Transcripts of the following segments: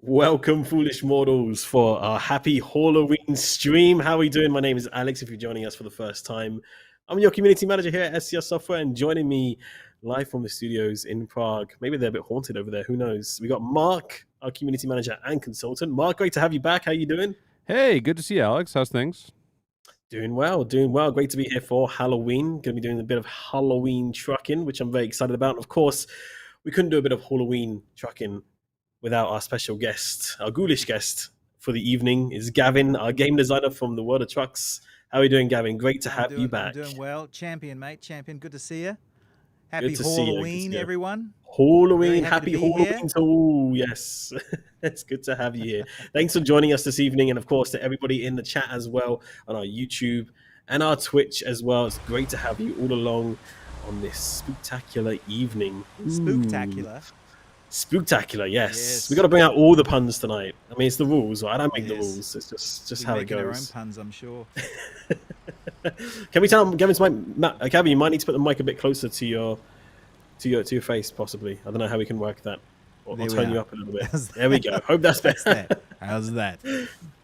Welcome, foolish mortals, for our happy Halloween stream. How are we doing? My name is Alex. If you're joining us for the first time, I'm your community manager here at SCS Software, and joining me live from the studios in Prague. Maybe they're a bit haunted over there. Who knows? We got Mark, our community manager and consultant. Mark, great to have you back. How you doing? Hey, good to see you, Alex. How's things? Doing well, doing well. Great to be here for Halloween. Going to be doing a bit of Halloween trucking, which I'm very excited about. And of course, we couldn't do a bit of Halloween trucking without our special guest, our ghoulish guest for the evening is Gavin, our game designer from the World of Trucks. How are you doing, Gavin? Great to have you back. I'm doing well. Champion, mate. Champion, good to see you. Happy Good to see you. Halloween, everyone. Halloween, Very happy happy to be Halloween to all. Yes, it's good to have you here. Thanks for joining us this evening, and of course to everybody in the chat as well on our YouTube and our Twitch as well. It's great to have you all along on this spooktacular evening. Spooktacular. Spooktacular, yes. We got to bring out all the puns tonight. I mean, it's the rules, right? I don't make the rules. It's just how it goes. Our own puns, I'm sure. Can we tell Gavin's mic? Gavin, you might need to put the mic a bit closer to your face, possibly. I don't know how we can work that. Or I'll turn you up a little bit. There we go. Hope that's better. How's that?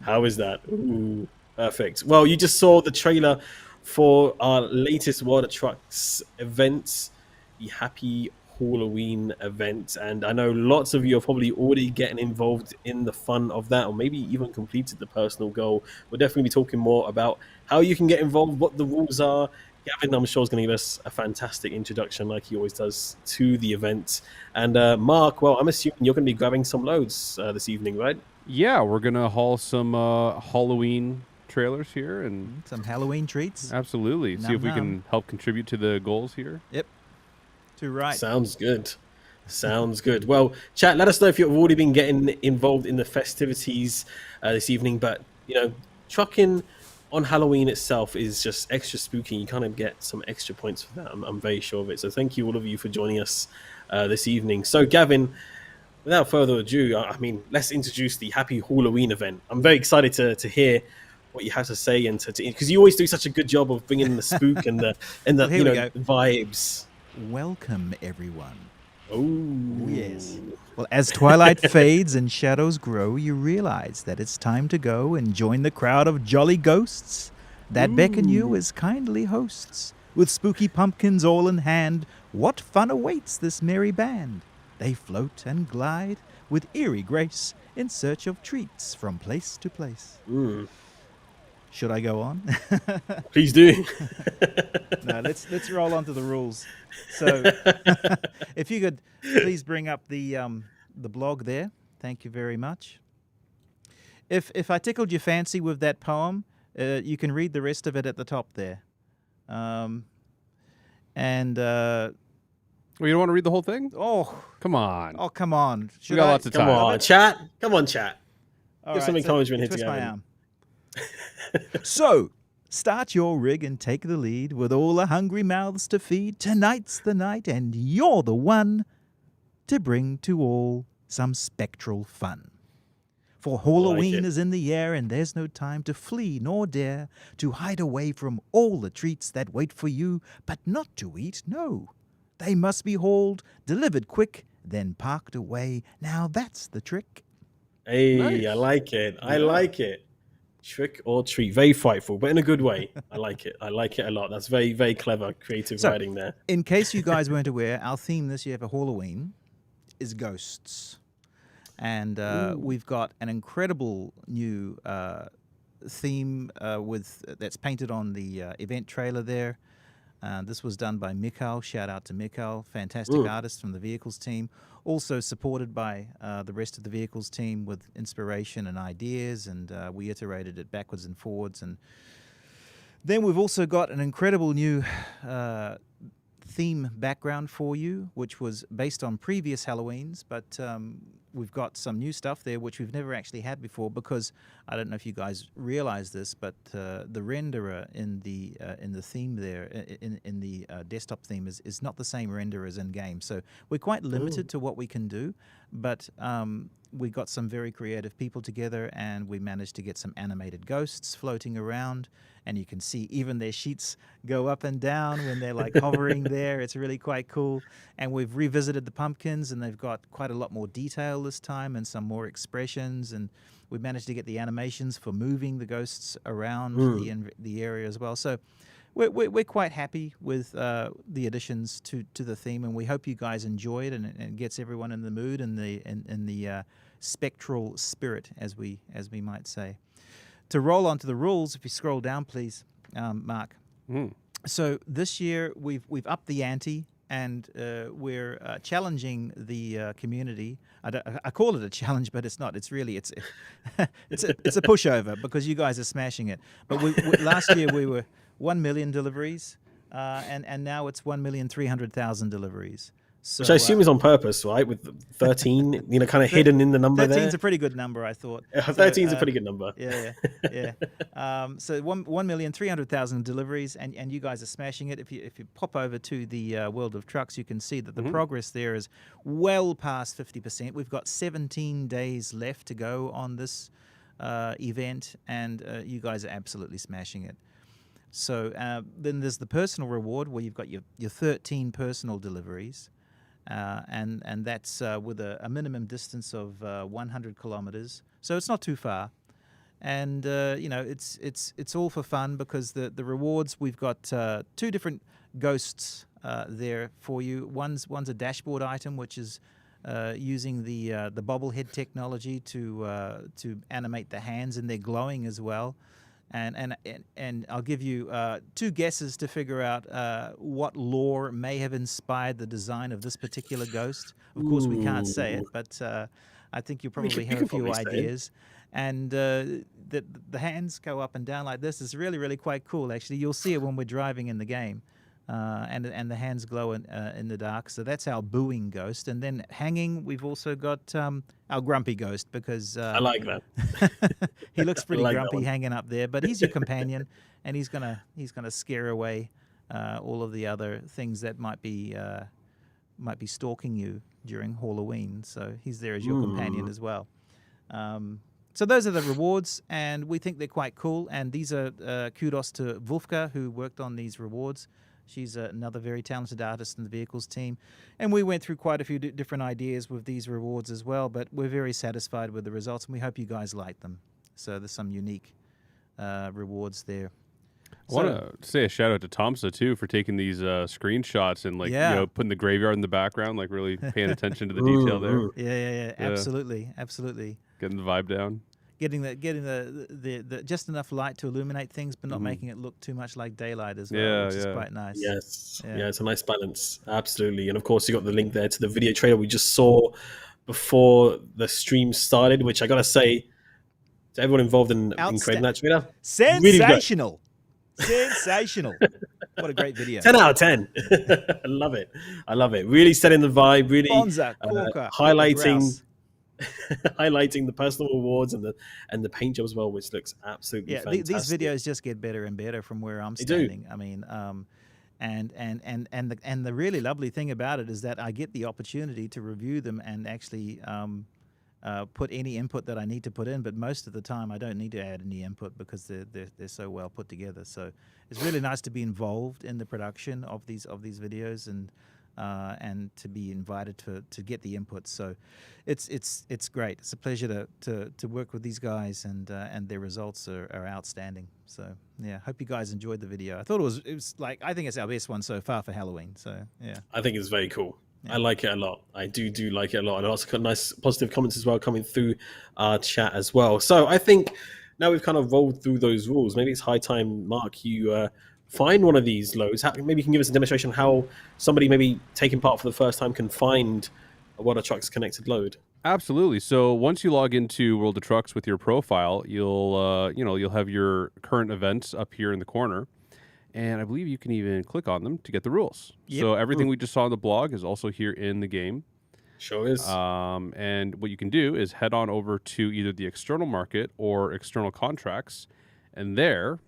How is that? Ooh, perfect. Well, you just saw the trailer for our latest World of Trucks event, the Happy Halloween event, and I know lots of you are probably already getting involved in the fun of that, or maybe even completed the personal goal. We'll definitely be talking more about how you can get involved, what the rules are. Gavin, I'm sure, is going to give us a fantastic introduction, like he always does, to the event. And Mark, well, I'm assuming you're going to be grabbing some loads this evening, right? Yeah, we're gonna haul some Halloween trailers here and some Halloween treats. Absolutely. See if we can help contribute to the goals here. Yep. Too right. Sounds good. Sounds good. Well, chat, let us know if you've already been getting involved in the festivities this evening. But, you know, trucking on Halloween itself is just extra spooky. You kind of get some extra points for that. I'm very sure of it. So thank you, all of you, for joining us this evening. So, Gavin, without further ado, I mean, let's introduce the Happy Halloween event. I'm very excited to hear what you have to say, and because you always do such a good job of bringing the spook and the well, you know, vibes. Welcome, everyone. Oh, yes. Well, as twilight fades and shadows grow, you realize that it's time to go and join the crowd of jolly ghosts that beckon you as kindly hosts. With spooky pumpkins all in hand, what fun awaits this merry band? They float and glide with eerie grace in search of treats from place to place. Should I go on? Please do. No, let's roll on to the rules. So, if you could please bring up the blog there, thank you very much. If I tickled your fancy with that poem, you can read the rest of it at the top there. Well, you don't want to read the whole thing? Oh, come on! Oh, come on! We got lots of time. Come on, chat! Come on, chat! All Give right, some encouragement here twist to my Gavin. arm. So, start your rig and take the lead with all the hungry mouths to feed. Tonight's the night, and you're the one to bring to all some spectral fun. For Halloween is in the air, and there's no time to flee nor dare to hide away from all the treats that wait for you, but not to eat, no. They must be hauled, delivered quick, then parked away. Now that's the trick. Hey, nice. I like it. I like it. Trick or treat. Very frightful, but in a good way. I like it. I like it a lot. That's very, very clever, creative writing there. In case you guys weren't aware, our theme this year for Halloween is ghosts. And we've got an incredible new theme that's painted on the event trailer there. This was done by Mikhail. Shout out to Mikhail, fantastic artist from the vehicles team. Also supported by the rest of the vehicles team with inspiration and ideas, and we iterated it backwards and forwards. And then we've also got an incredible new theme background for you, which was based on previous Halloweens, but we've got some new stuff there which we've never actually had before, because I don't know if you guys realize this, but the renderer in the theme there, in the desktop theme is not the same render as in game. So we're quite limited to what we can do, but we got some very creative people together, and we managed to get some animated ghosts floating around, and you can see even their sheets go up and down when they're like hovering there. It's really quite cool. And we've revisited the pumpkins, and they've got quite a lot more detail this time and some more expressions. And we've managed to get the animations for moving the ghosts around the area as well. So we're quite happy with the additions to the theme, and we hope you guys enjoy it, and it gets everyone in the mood and the spectral spirit, as we might say. To roll onto the rules, if you scroll down, please, Mark. So this year we've upped the ante, and we're challenging the community. I call it a challenge, but it's not. It's really it's a pushover, because you guys are smashing it. But last year we were 1 million deliveries, and now it's 1,300,000 deliveries. So, which I assume is on purpose, right? With 13, kind of hidden in the number 13's there. 13's a pretty good number, I thought. 13's a pretty good number. Yeah. So 1,300,000 deliveries, and you guys are smashing it. If you pop over to the World of Trucks, you can see that the progress there is well past 50%. We've got 17 days left to go on this event, and you guys are absolutely smashing it. So then there's the personal reward, where you've got your 13 personal deliveries. And that's with a minimum distance of 100 kilometers, so it's not too far. And it's all for fun, because the rewards, we've got 2 different ghosts there for you. One's a dashboard item, which is using the bobblehead technology to animate the hands, and they're glowing as well. And I'll give you 2 guesses to figure out what lore may have inspired the design of this particular ghost. Of course, we can't say it, but I think you probably have a few ideas. And the hands go up and down like this. It's really, really quite cool, actually. You'll see it when we're driving in the game. And the hands glow in the dark. So that's our booing ghost. And then hanging, we've also got our grumpy ghost, because I like that. he looks pretty like grumpy hanging up there. But he's your companion, and he's gonna scare away all of the other things that might be stalking you during Halloween. So he's there as your companion as well. So those are the rewards, and we think they're quite cool. And these are kudos to Wolfka, who worked on these rewards. She's another very talented artist in the vehicles team. And we went through quite a few different ideas with these rewards as well, but we're very satisfied with the results, and we hope you guys like them. So there's some unique rewards there. I want to say a shout out to Tomsa too for taking these screenshots and putting the graveyard in the background, like really paying attention to the detail there. Yeah. Absolutely. Getting the vibe down. Getting the just enough light to illuminate things, but not making it look too much like daylight as well, which is quite nice. Yes, it's a nice balance, absolutely. And of course, you got the link there to the video trailer we just saw before the stream started, which I gotta say, to everyone involved in creating that trailer, sensational, sensational. What a great video! 10 out of 10. I love it. Really setting the vibe, really Bonza, Corker, highlighting the personal rewards and the paint job as well, which looks absolutely fantastic. These videos just get better and better from where I'm standing. I mean, and the really lovely thing about it is that I get the opportunity to review them and actually put any input that I need to put in. But most of the time, I don't need to add any input, because they're so well put together. So it's really nice to be involved in the production of these videos, and to be invited to get the input. So it's great. It's a pleasure to work with these guys, and their results are outstanding. So yeah, hope you guys enjoyed the video. I thought it was like, I think it's our best one so far for Halloween. So yeah, I think it's very cool. Yeah. I like it a lot. I do like it a lot, and also got nice positive comments as well coming through our chat as well. So I think now we've kind of rolled through those rules. Maybe it's high time, Mark, you find one of these loads. Maybe you can give us a demonstration how somebody maybe taking part for the first time can find a World of Trucks connected load. Absolutely. So once you log into World of Trucks with your profile, you'll have your current events up here in the corner, and I believe you can even click on them to get the rules. Yep. So everything we just saw on the blog is also here in the game. Sure is. And what you can do is head on over to either the external market or external contracts, and there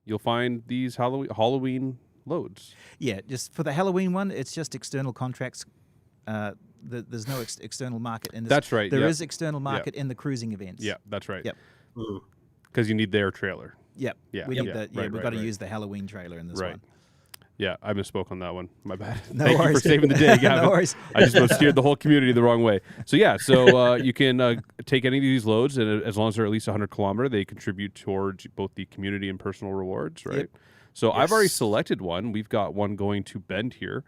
you'll find these Halloween loads. Yeah, just for the Halloween one, it's just external contracts. There's no external market in this. That's right. There is external market in the cruising events. Yeah, that's right. Yep. Because you need their trailer. Yep. Yeah, We yeah, need that. Yeah, right, we've right, got to right. use the Halloween trailer in this Right. one. Yeah, I misspoke on that one. My bad. No Thank you worries. for saving the day, Gavin. No worries. I just about steered the whole community the wrong way. So yeah, you can take any of these loads, and as long as they're at least 100 kilometer, they contribute towards both the community and personal rewards, right? Yep. So I've already Yes. selected one. We've got one going to Bend here,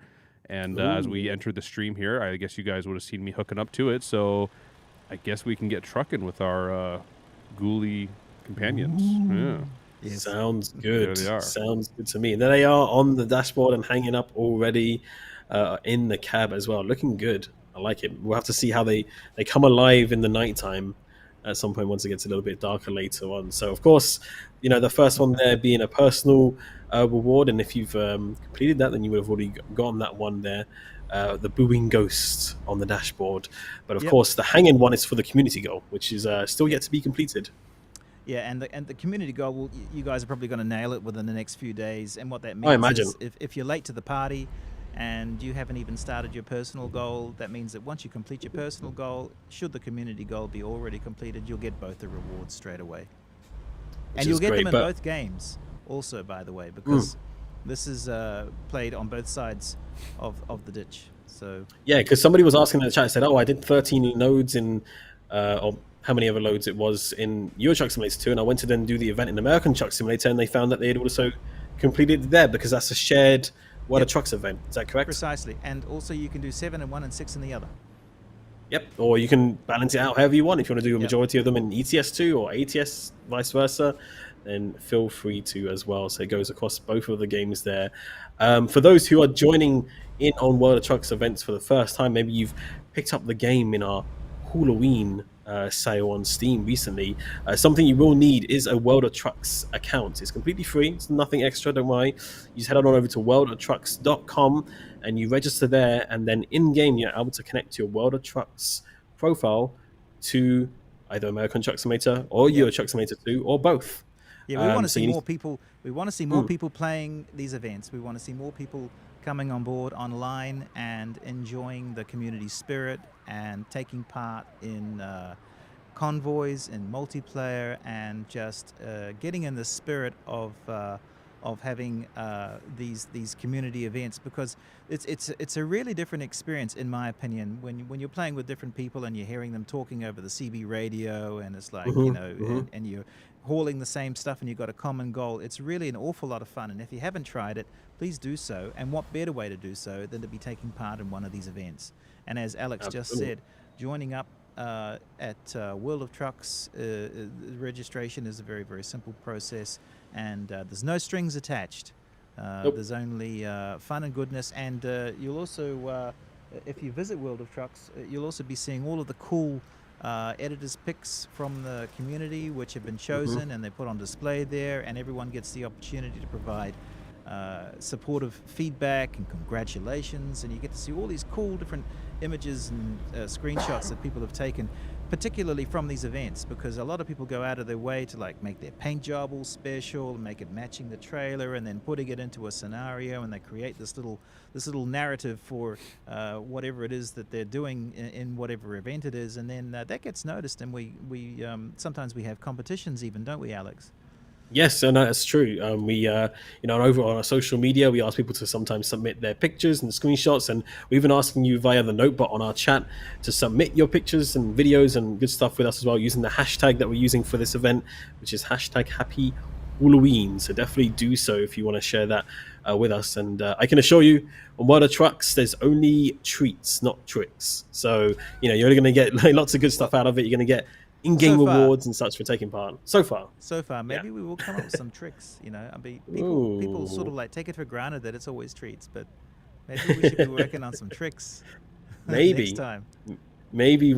and as we Ooh. entered the stream here, I guess you guys would have seen me hooking up to it. So I guess we can get trucking with our ghoulie companions. Yeah. Yes. Sounds good. There they are. Sounds good to me. And there they are on the dashboard and hanging up already in the cab as well. Looking good. I like it. We'll have to see how they come alive in the nighttime at some point once it gets a little bit darker later on. So, of course, the first one there being a personal reward. And if you've completed that, then you would have already gotten that one there. The booing ghost on the dashboard. But, of Yep. course, the hanging one is for the community goal, which is still yet to be completed. Yeah, and the community goal, you guys are probably going to nail it within the next few days. And what that means I imagine. is if you're late to the party and you haven't even started your personal goal, that means that once you complete your personal goal, should the community goal be already completed, you'll get both the rewards straight away. And you'll is get great, them in but- both games also, by the way, because this is played on both sides of the ditch. So Yeah, because somebody was asking in the chat, said, "Oh, I did 13 loads in, or how many other loads it was in Euro Truck Simulator 2, and I went to then do the event in American Truck Simulator, and they found that they had also completed it there because that's a shared World Yep. of Trucks event. Is that correct? precisely. And also you can do 7 in one and 6 in the other. Yep. Or you can balance it out however you want. If you want to do a Yep. majority of them in ETS2 or ATS, vice versa, then feel free to as well. So it goes across both of the games there. For those who are joining in on World of Trucks events for the first time, maybe you've picked up the game in our Halloween sale on Steam recently. Something you will need is a World of Trucks account. It's completely free. It's nothing extra, don't worry. You just head on over to worldoftrucks.com and you register there, and then in-game you're able to connect your World of Trucks profile to either American Truck Simulator or Yep. Euro Truck Simulator 2 or both. Yeah, we want to so see you need- more people. We want to see more people playing these events. We want to see more people coming on board online and enjoying the community spirit and taking part in convoys and multiplayer and just getting in the spirit of having these community events, because it's a really different experience, in my opinion, when you're playing with different people and you're hearing them talking over the CB radio, and it's like and you're hauling the same stuff and you've got a common goal. It's really an awful lot of fun, and if you haven't tried it, please do so. And what better way to do so than to be taking part in one of these events? And as Alex just Absolutely. said, joining up at World of Trucks, registration is a very, very simple process, and there's no strings attached. Nope. There's only fun and goodness, and you'll also, if you visit World of Trucks, you'll also be seeing all of the cool editors' picks from the community, which have been chosen and they're put on display there, and everyone gets the opportunity to provide supportive feedback and congratulations, and you get to see all these cool different images and screenshots that people have taken, particularly from these events, because a lot of people go out of their way to like make their paint job all special, make it matching the trailer, and then putting it into a scenario, and they create this little narrative for whatever it is that they're doing in whatever event it is, and then that gets noticed, and we sometimes we have competitions even, don't we, Alex? Yes, and that's true. We, over on our social media, we ask people to sometimes submit their pictures and screenshots, and we're even asking you via the notebot on our chat to submit your pictures and videos and good stuff with us as well, using the hashtag that we're using for this event, which is hashtag Happy Halloween. So definitely do so if you want to share that with us. And I can assure you, on World of Trucks, there's only treats, not tricks. So you're only going to get lots of good stuff out of it. You're going to get in-game So far. rewards and such for taking part. So far. Maybe we will come up with some tricks. I mean, people sort of like take it for granted that it's always treats, but maybe we should be working on some tricks. Maybe next time. Maybe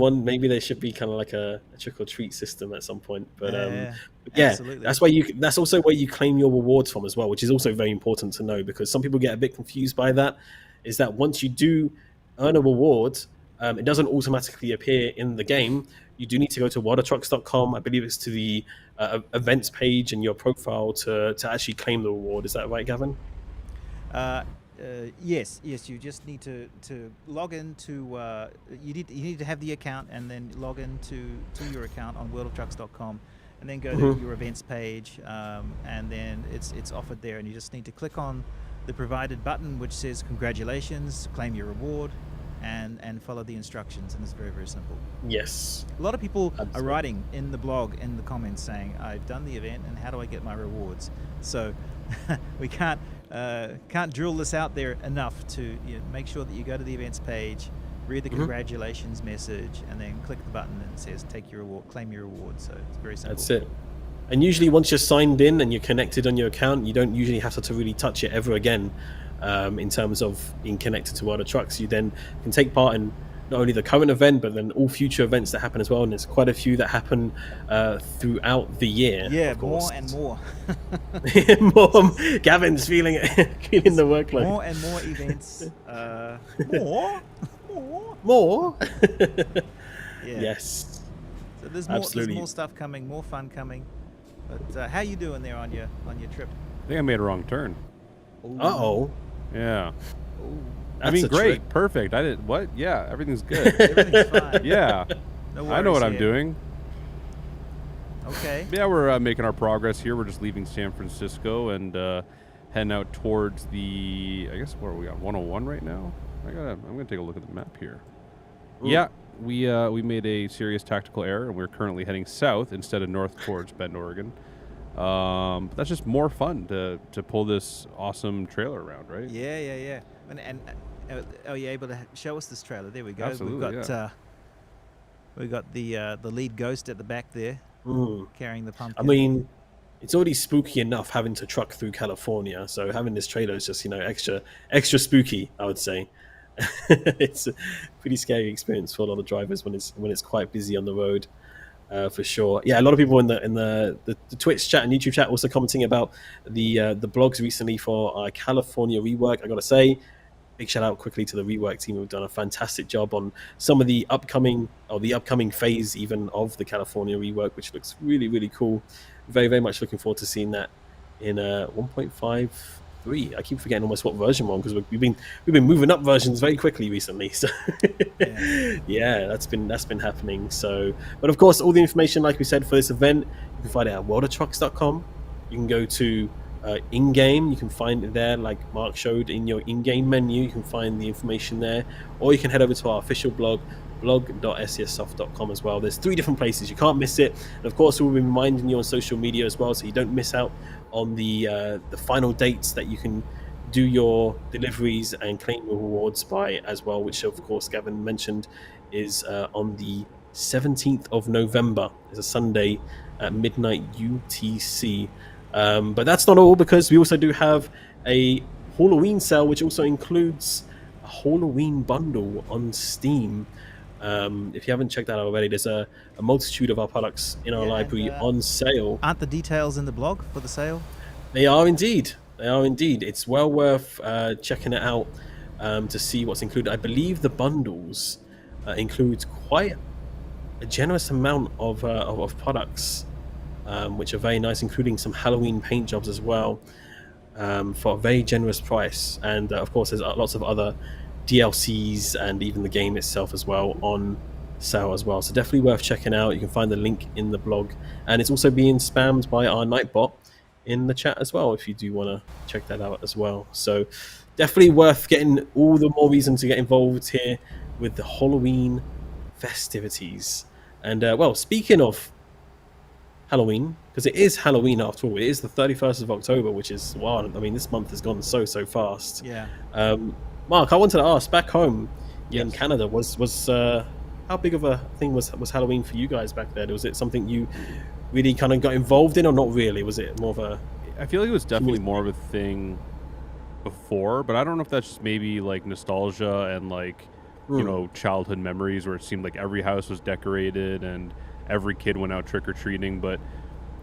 there should be kind of like a trick or treat system at some point. But yeah, absolutely. that's also where you claim your rewards from as well, which is also very important to know, because some people get a bit confused by that. Is that once you do earn a reward, it doesn't automatically appear in the game. You do need to go to worldoftrucks.com. I believe it's to the events page in your profile to actually claim the reward. Is that right, Gavin? Yes. You just need to log into. You need to have the account and then log into your account on worldoftrucks.com, and then go to your events page, and then it's offered there, and you just need to click on the provided button which says congratulations, claim your reward, and follow the instructions, and it's very, very simple. Yes. A lot of people Absolutely. are writing in the blog, in the comments, saying, I've done the event and how do I get my rewards? So we can't drill this out there enough to make sure that you go to the events page, read the congratulations message, and then click the button and it says take your reward, claim your reward. So it's very simple. That's it. And usually once you're signed in and you're connected on your account, you don't usually have to really touch it ever again. In terms of being connected to World of Trucks, you then can take part in not only the current event, but then all future events that happen as well. And there's quite a few that happen throughout the year. Yeah, of course. more and more. More. Gavin's feeling the workload. More and more events. More. Yeah. Yes. So there's Absolutely. more stuff coming, more fun coming. But how you doing there on your trip? I think I made a wrong turn. Uh-oh. Yeah. I That's mean, a great, trick. perfect. I did what? Yeah, everything's good. Everything's fine. Yeah, No I know what worries I'm here. doing. Okay. Yeah, we're making our progress here. We're just leaving San Francisco and heading out towards the. I guess where are we on 101 right now? I'm gonna take a look at the map here. Ooh. Yeah, we made a serious tactical error, and we're currently heading south instead of north towards Bend, Oregon. But that's just more fun to pull this awesome trailer around, right? Yeah. And are you able to show us this trailer? There we go. Absolutely, We've got the lead ghost at the back there carrying the pumpkin. I mean, it's already spooky enough having to truck through California, so having this trailer is just extra spooky, I would say. It's a pretty scary experience for a lot of drivers when it's quite busy on the road, for sure. Yeah, a lot of people in the Twitch chat and YouTube chat also commenting about the blogs recently for our California rework. I gotta say, big shout out quickly to the rework team who've done a fantastic job on some of the upcoming phase even of the California rework, which looks really, really cool. Very, very much looking forward to seeing that in 1.53. I keep forgetting almost what version we're on because we've been moving up versions very quickly recently. So yeah, that's been happening. So, but of course, all the information, like we said, for this event, you can find it at worldoftrucks.com. You can go to in-game. You can find it there, like Mark showed in your in-game menu. You can find the information there, or you can head over to our official blog, blog.scsoft.com as well. There's 3 different places. You can't miss it. And of course, we'll be reminding you on social media as well, so you don't miss out on the final dates that you can do your deliveries and claim your rewards by as well, which of course Gavin mentioned is on the 17th of November. It's a Sunday at midnight UTC. But that's not all, because we also do have a Halloween sale, which also includes a Halloween bundle on Steam. If you haven't checked that out already, there's a multitude of our products in our library on sale. Aren't the details in the blog for the sale? They are indeed. It's well worth checking it out to see what's included. I believe the bundles includes quite a generous amount of products, which are very nice, including some Halloween paint jobs as well, for a very generous price. And of course, there's lots of other DLCs and even the game itself as well on sale as well. So definitely worth checking out. You can find the link in the blog, and it's also being spammed by our Nightbot in the chat as well, if you do want to check that out as well. So definitely worth getting all the more reason to get involved here with the Halloween festivities. And well, speaking of Halloween, because it is Halloween after all, it is the 31st of October, which is wild. I mean, this month has gone so fast. Yeah. Mark, I wanted to ask, back home in Canada, was how big of a thing was Halloween for you guys back there? Was it something you really kind of got involved in, or not really? Was it more of a... I feel like it was definitely more of a thing before, but I don't know if that's just maybe like nostalgia and like you know, childhood memories, where it seemed like every house was decorated and every kid went out trick-or-treating. But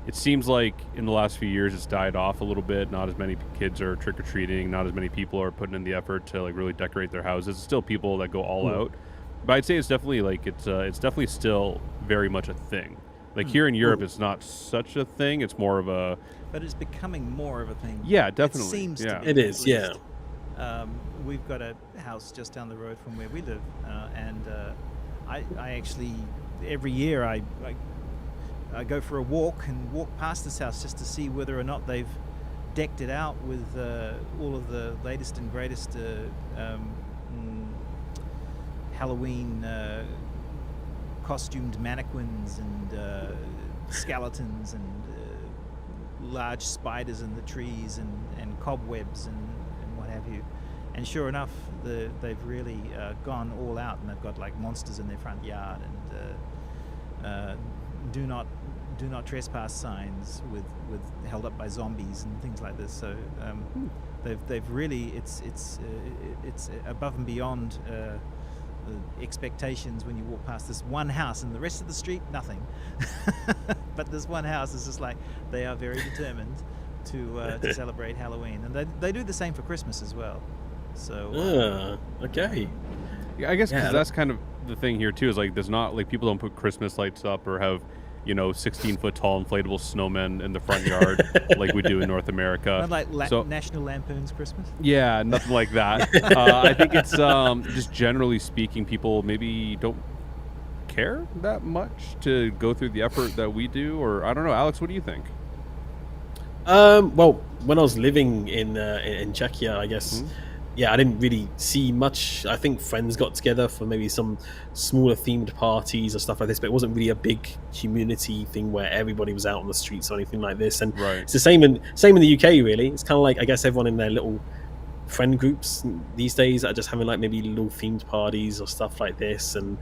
it seems like in the last few years it's died off a little bit. Not as many kids are trick-or-treating, not as many people are putting in the effort to like really decorate their houses. It's still people that go all out, but I'd say it's definitely like it's definitely still very much a thing. Like here in Europe, it's not such a thing. It's more of a... But it's becoming more of a thing. Yeah, definitely. It seems to be. It is, yeah. We've got a house just down the road from where we live, and I actually, every year I I go for a walk and walk past this house just to see whether or not they've decked it out with all of the latest and greatest Halloween costumed mannequins and skeletons and large spiders in the trees and cobwebs and what have you. And sure enough, they've really gone all out, and they've got like monsters in their front yard and do not trespass signs with held up by zombies and things like this. So they've really it's above and beyond the expectations when you walk past this one house, and the rest of the street nothing. But this one house is just like they are very determined to celebrate Halloween, and they do the same for Christmas as well. So okay. Yeah, I guess 'cause that's kind of the thing here too. Is like there's not like people don't put Christmas lights up or have 16-foot tall inflatable snowmen in the front yard like we do in North America. Not like National Lampoon's Christmas. Yeah, nothing like that. I think it's just generally speaking, people maybe don't care that much to go through the effort that we do, or I don't know. Alex, what do you think? Well, when I was living in Czechia, I guess, I didn't really see much. I think friends got together for maybe some smaller themed parties or stuff like this, but it wasn't really a big community thing where everybody was out on the streets or anything like this. And it's the same in the UK, really. It's kind of like, I guess, everyone in their little friend groups these days are just having like maybe little themed parties or stuff like this. And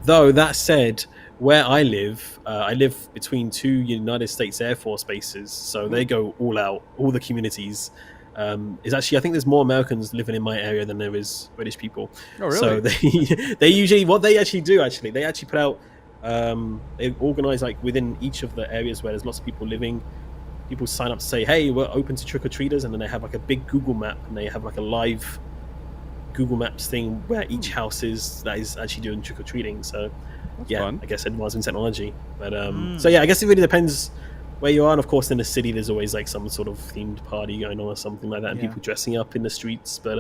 though that said, where I live between two United States Air Force bases, so they go all out. All the communities is actually, I think there's more Americans living in my area than there is British people. Oh, really? So they usually, what they actually do, they actually put out, they organize like within each of the areas where there's lots of people living. People sign up to say, hey, we're open to trick-or-treaters, and then they have like a big Google map, and they have like a live Google Maps thing where each house is actually doing trick-or-treating. So that's yeah, fun. I guess advancing technology. But so yeah, I guess it really depends where you are. And of course, in the city, there's always like some sort of themed party going on or something like that, and people dressing up in the streets. But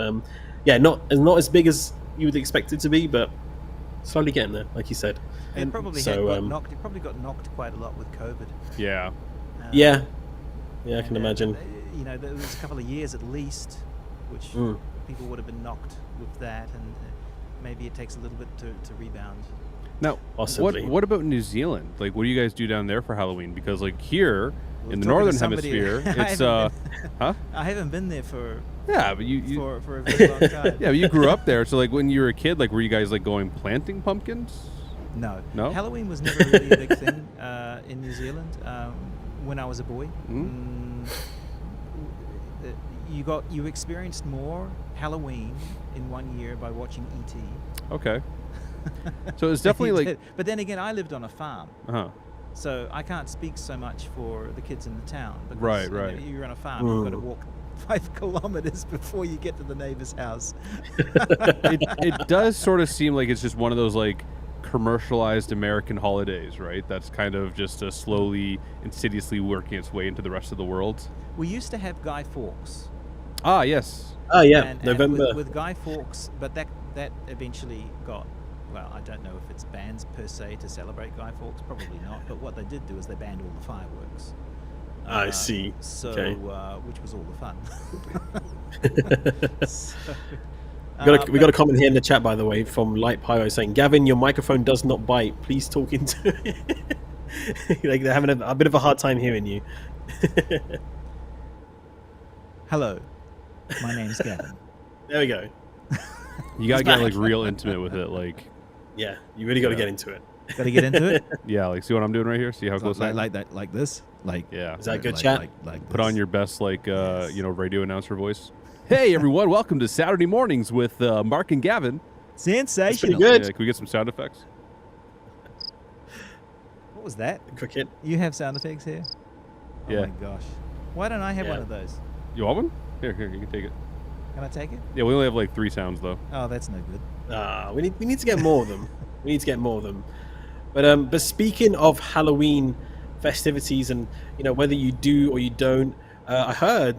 not as big as you would expect it to be, but slowly getting there, like you said. It probably got knocked. It probably got knocked quite a lot with COVID. Yeah. Yeah, I can imagine. There was a couple of years at least, which people would have been knocked with that, and maybe it takes a little bit to rebound. Now, possibly. What about New Zealand? Like, what do you guys do down there for Halloween? Because like here in the northern hemisphere, it's I haven't been there for but for a very long time. Yeah, but you grew up there, so like when you were a kid, like were you guys like going planting pumpkins? No. No. Halloween was never really a big thing in New Zealand. When I was a boy, you experienced more Halloween in 1 year by watching E.T. Okay. So it's definitely like. But then again, I lived on a farm. So I can't speak so much for the kids in the town. Because, right. You're on a farm. You've got to walk 5 kilometers before you get to the neighbor's house. It does sort of seem like it's just one of those like commercialized American holidays, right? That's kind of just slowly, insidiously working its way into the rest of the world. We used to have Guy Fawkes. Ah, yes. Oh yeah, and November. with Guy Fawkes, but that eventually got. Well, I don't know if it's bans per se to celebrate Guy Fawkes, probably not. But what they did do is they banned all the fireworks. I see. So, okay. Which was all the fun. We got a comment here in the chat, by the way, from Light Pyro saying, "Gavin, your microphone does not bite. Please talk into it." Like they're having a bit of a hard time hearing you. Hello, my name's Gavin. There we go. You gotta get like real intimate with it, like. Yeah, you really got to get into it. Got to get into it. Yeah, like see what I'm doing right here. See how close I am? Like that, like this, like. Yeah. Is that good, chat? Like put on your best, like radio announcer voice. Hey everyone, welcome to Saturday Mornings with Mark and Gavin. Sensational. Good. Yeah, can we get some sound effects? What was that? Cricket. You have sound effects here? Oh Yeah. my gosh. Why don't I have one of those? You want one? Here, you can take it. Can I take it? Yeah, we only have like 3 sounds though. Oh, that's no good. We need to get more of them. We need to get more of them. But speaking of Halloween festivities and whether you do or you don't, I heard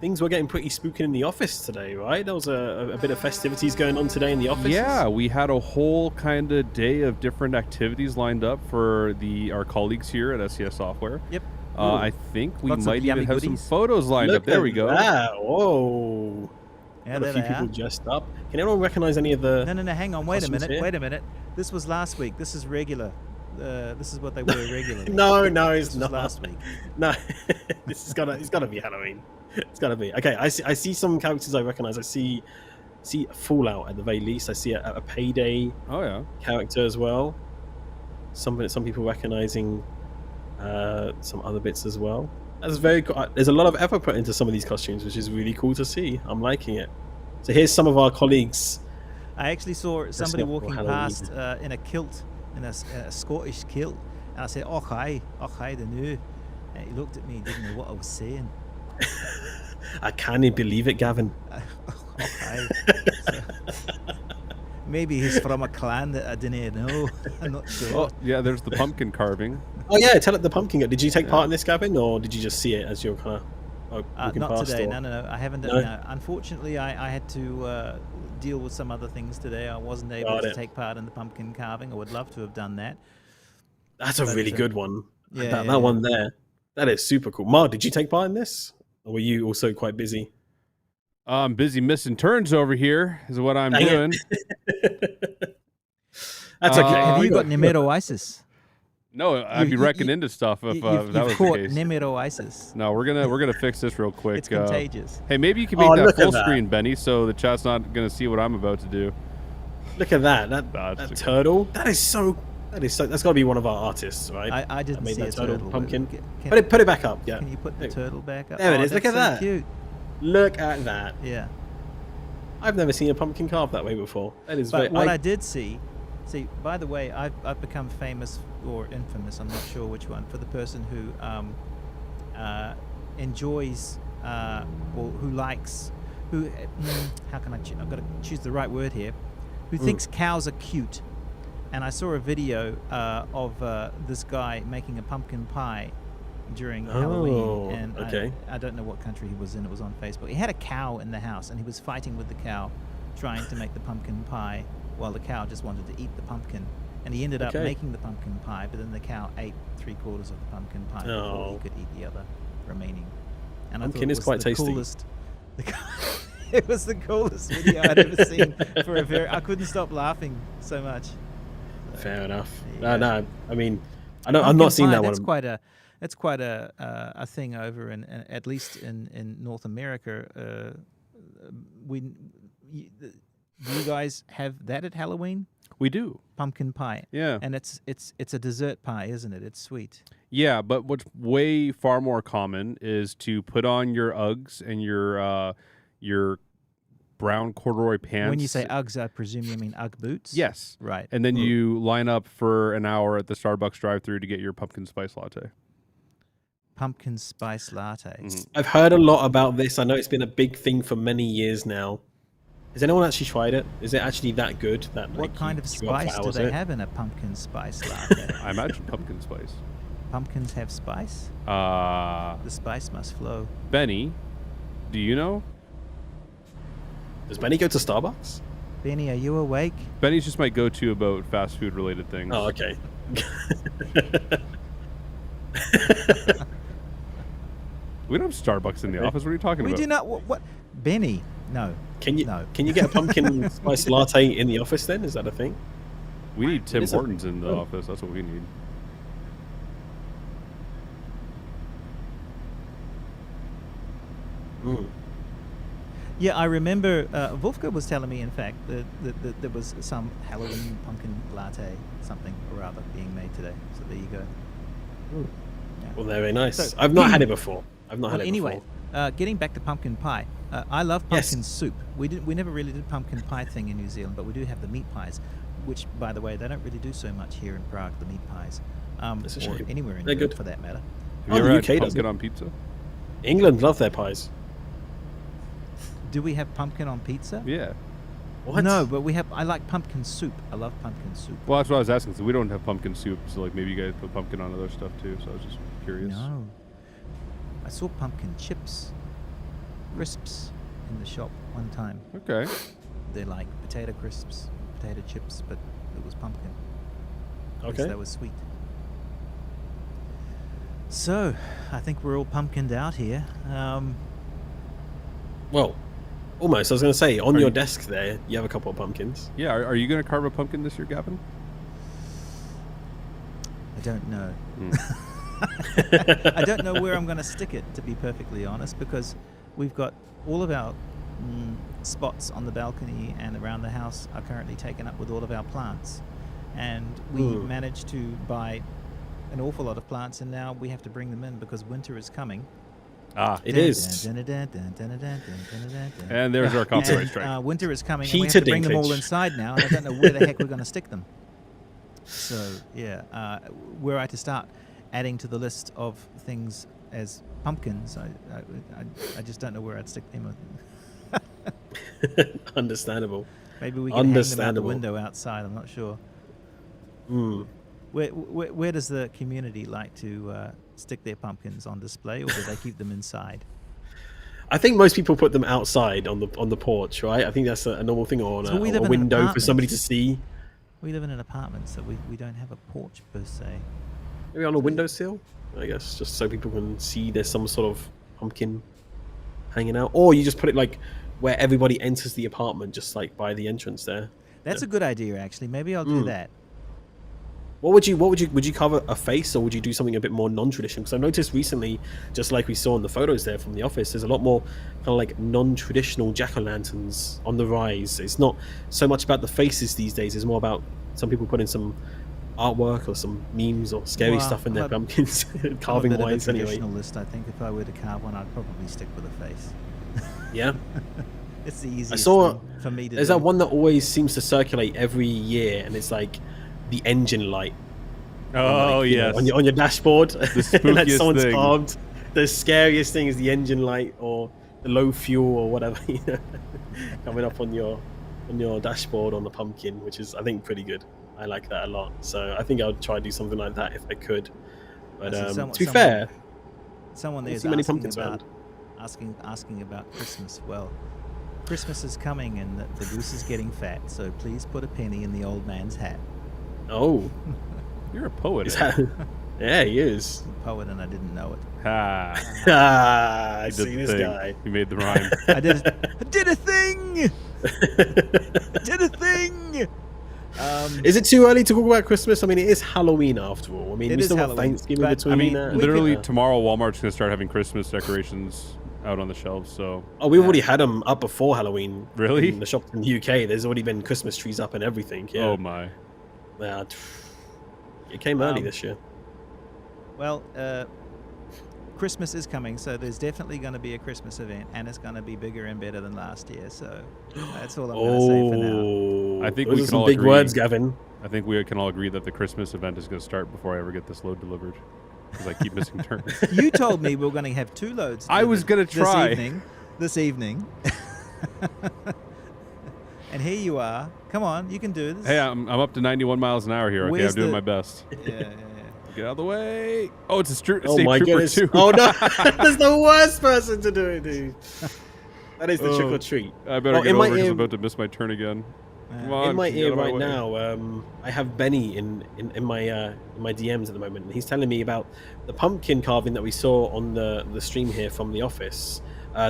things were getting pretty spooky in the office today, right? There was a bit of festivities going on today in the office. Yeah, we had a whole kind of day of different activities lined up for our colleagues here at SES Software. Yep. I think we Lots of might even yummy have goodies. some photos lined Look up. There at we go. that. Whoa. Yeah, Got there a few they people are. dressed up. Can anyone recognize any of the... No, hang on. Wait a costumes minute. here? Wait a minute. This was last week. This is regular. This is what they wear regularly. No, it's This was not. last week. No, it's gotta be Halloween. It's gotta be. Okay, I see some characters I recognize. I see Fallout at the very least. I see a Payday Oh yeah. character as well. Some people recognizing some other bits as well. That's very cool. There's a lot of effort put into some of these costumes, which is really cool to see. I'm liking it. So here's some of our colleagues. I actually saw somebody up for walking Halloween. past in a kilt, in a Scottish kilt, and I said, "Oh hi, the new." And he looked at me, didn't know what I was saying. I can't believe it, Gavin. Oh hi. So, maybe he's from a clan that I didn't know. I'm not sure. Oh yeah, there's the pumpkin carving. Oh yeah, tell it the pumpkin. Did you take part in this, Gavin, or did you just see it as you're kind of walking Not past? today. Or... No. I haven't done. No? No. Unfortunately, I had to deal with some other things today. I wasn't able Got to it. take part in the pumpkin carving. I would love to have done that. That's a But, really good one. yeah, that one there. That is super cool. Mark, did you take part in this? Or were you also quite busy? I'm busy missing turns over here. Is what I'm Dang it. doing. That's okay. Have you Uh, got Nemero Isis? No, I'd be you- wrecking into stuff if You've that was the caught case. Nemero Isis. No, we're gonna fix this real quick. It's contagious. Hey, maybe you can Oh, make that look at full that. screen, Benny, so the chat's not gonna see what I'm about to do. Look at that. That's That okay. turtle. That's got to be one of our artists, right? I didn't made see that a turtle turtle. pumpkin. Can, Put it back up. Yeah. can you put the There- turtle back up? there it Oh, is, look that's at so that. Cute. Look at that. Yeah. I've never seen a pumpkin carved that way before. That is But very. what I did see, by the way, I've become famous or infamous, I'm not sure which one, for the person who enjoys or who likes, how can I've got to choose the right word here, who thinks cows are cute. And I saw a video of this guy making a pumpkin pie during Halloween, and okay. I don't know what country he was in. It was on Facebook. He had a cow in the house, and he was fighting with the cow, trying to make the pumpkin pie, while the cow just wanted to eat the pumpkin. And he ended up Okay. making the pumpkin pie, but then the cow ate 3/4 of the pumpkin pie before Oh. he could eat the other remaining. And I thought Pumpkin it is was quite the tasty. coolest. It was the coolest video I'd ever seen. I couldn't stop laughing so much. Fair enough. Yeah. No. I mean, I'm Pumpkin not seeing pie, that one. That's quite a thing over in at least in North America. Do you guys have that at Halloween? We do. Pumpkin pie. Yeah. And it's a dessert pie, isn't it? It's sweet. Yeah, but what's way far more common is to put on your Uggs and your brown corduroy pants. When you say Uggs, I presume you mean Ugg boots? Yes. Right. And then you line up for an hour at the Starbucks drive-thru to get your pumpkin spice latte. Pumpkin spice latte. I've heard a lot about this. I know it's been a big thing for many years now. Has anyone actually tried it? Is it actually that good? What kind of you go up for spice do hours they in it? have in a pumpkin spice latte? I imagine pumpkin spice. Pumpkins have spice? Uh, The spice must flow. Benny, do you know? Does Benny go to Starbucks? Benny, are you awake? Benny's just my go-to about fast food related things. Oh, okay. We don't have Starbucks in the office. What are you talking We about? do not. What? Benny? No. Can you No. get a pumpkin spice latte in the office then? Is that a thing? We need Tim is a- Hortons in the oh. office. That's what we need. Yeah, I remember Wolfgang was telling me, in fact, that there was some Halloween pumpkin latte, something or other, being made today. So there you go. Yeah. Well, they're very nice. So- I've not had it before. Well, anyway, getting back to pumpkin pie, I love Yes. pumpkin soup. We never really did pumpkin pie thing in New Zealand, but we do have the meat pies, which, by the way, they don't really do so much here in Prague. The meat pies, That's a or shame. anywhere in They're Europe good. for that matter. Have you the ever UK had does pumpkin it. on pizza? England love their pies. Do we have pumpkin on pizza? Yeah. What? No, but we have. I like pumpkin soup. I love pumpkin soup. Well, that's what I was asking. So we don't have pumpkin soup. So like maybe you guys put pumpkin on other stuff too. So I was just curious. No, I saw pumpkin chips. crisps in the shop one time. Okay. They're like potato crisps, potato chips, but it was pumpkin. Because Okay. that was sweet. So, I think we're all pumpkined out here. Well, almost. I was going to say, on Are your you- desk there, you have a couple of pumpkins. Yeah. Are you going to carve a pumpkin this year, Gavin? I don't know. Mm. I don't know where I'm going to stick it, to be perfectly honest, because we've got all of our spots on the balcony and around the house are currently taken up with all of our plants. And we managed to buy an awful lot of plants, and now we have to bring them in because winter is coming. Ah. It is. And there's our copyright strike. Winter is coming, and we have Peter to bring them all Dinklage. inside now, and I don't know where the heck we're going to stick them. So, yeah, were I to start adding to the list of things as pumpkins, I just don't know where I'd stick them. Understandable. Maybe we can hang them out the Understandable. window outside, I'm not sure. Where does the community like to stick their pumpkins on display, or do they keep them inside? I think most people put them outside on the porch, right? I think that's a normal thing, or on So we a live in an window for apartment. somebody to see. We live in an apartment, so we don't have a porch per se. Maybe on a windowsill, I guess, just so people can see there's some sort of pumpkin hanging out. Or you just put it like where everybody enters the apartment, just like by the entrance there. That's a good idea, actually. Maybe I'll do that. Would you cover a face, or would you do something a bit more non-traditional? Because I've noticed recently, just like we saw in the photos there from the office, there's a lot more kind of like non-traditional jack-o'-lanterns on the rise. It's not so much about the faces these days. It's more about some people putting some artwork or some memes or scary Well, stuff in their I'm pumpkins, I'm a bit carving of a wise anyway. traditionalist. I think if I were to carve one, I'd probably stick with a face. Yeah. It's the easiest saw- thing for me to There's do. that one that always seems to circulate every year, and it's like the engine light. Oh, like, you know, yes. on your dashboard. And that spookiest someone's thing. carved. The scariest thing is the engine light or the low fuel or whatever, you know, coming up on your dashboard on the pumpkin, which is, I think, pretty good. I like that a lot. So I think I would try to do something like that if I could. But So to be fair, someone I don't there's see many asking pumpkins about around. asking about Christmas. Well, Christmas is coming, and the goose is getting fat. So please put a penny in the old man's hat. Oh, You're a poet. is eh? that, yeah, he is. I'm a poet, and I didn't know it. Ha. Ah, I You did see the this thing. guy. You made the rhyme. I did a thing. I did a thing. Is it too early to talk about Christmas? I mean, it is Halloween after all. I mean, It we is still got Halloween, Thanksgiving but- between. I mean, we literally can- tomorrow, Walmart's going to start having Christmas decorations out on the shelves. So oh, we already had them up before Halloween. Really? In the shops in the UK, there's already been Christmas trees up and everything. Yeah. oh my, Yeah, it came early Um, this year. Well, Christmas is coming, so there's definitely going to be a Christmas event, and it's going to be bigger and better than last year. So that's all I'm going to say for now. Oh, I think those we are can some all big agree. words, Gavin. I think we can all agree that the Christmas event is going to start before I ever get this load delivered because I keep missing turns. You told me we were going to have 2 loads. I was delivered gonna try. this evening. And here you are. Come on, you can do this. Hey, I'm up to 91 miles an hour here. Okay, Where's I'm doing the- my best. Yeah. Get out of the way. Oh, it's a Oh state my trooper goodness! too. Oh no, that's the worst person to do it, dude. That is the trick or treat. I better Oh, get in my over because ear- I'm about to miss my turn again. Come on, In my get ear out of my right way. now, I have Benny in my DMs at the moment, and he's telling me about the pumpkin carving that we saw on the stream here from the office.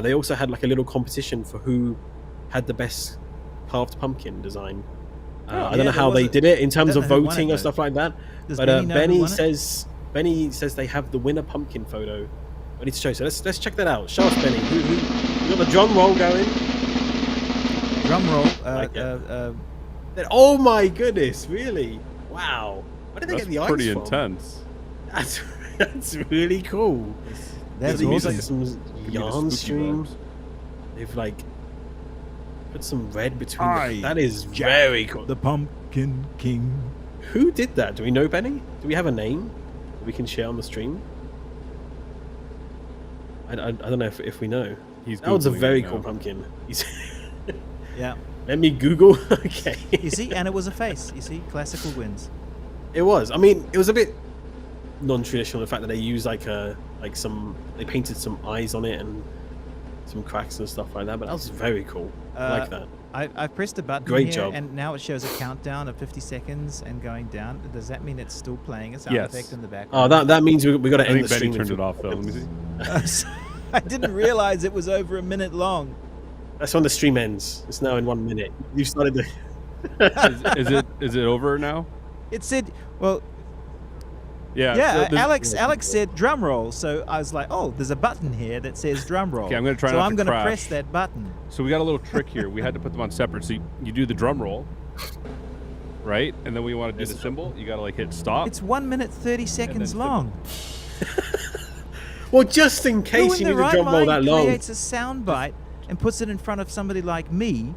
They also had like a little competition for who had the best carved pumpkin design. I yeah, don't know there how was they a- did it in terms don't of know who won voting it, or though. stuff like that. Does But Benny know who Benny won it? says they have the winner pumpkin photo. I need to show you. So let's check that out. Show us, Benny. You got the drum roll going. Drum roll. Like oh my goodness! Really? Wow. Where did they That's get the eyes pretty from? intense. That's really cool. That's They use awesome. like some Give me the yarn spooky stream. vibes. They've like put some red between. I, That is very cool. The Pumpkin King. Who did that? Do we know, Benny? Do we have a name that we can share on the stream? I don't know if we know. He's That was a Googling very it now. cool pumpkin. Yeah. Let me Google. Okay. You see, and it was a face. You see, classical wins. It was. I mean, it was a bit non-traditional. The fact that they used they painted some eyes on it and some cracks and stuff like that. But that was very cool. I like that. I've pressed a button Great here, job. and now it shows a countdown of 50 seconds and going down. Does that mean it's still playing a sound Yes. effect in the Oh, background? that means we got to I end think the Benny stream. turned it off though. Let me see. I didn't realize it was over a minute long. That's when the stream ends. It's now in 1 minute. You started the. Is it over now? It said, well, Yeah. yeah, so Alex said drum roll, so I was like, oh, there's a button here that says drum roll. Okay, I'm gonna try so not I'm to gonna crash. press that button. So we got a little trick here. We had to put them on separate. So you do the drum roll, right? And then we want to do the cymbal. You got to like hit stop. It's 1 minute 30 seconds cymbal. long. Well, just in Who case in you the need right a drum roll mind that long. creates a soundbite and puts it in front of somebody like me,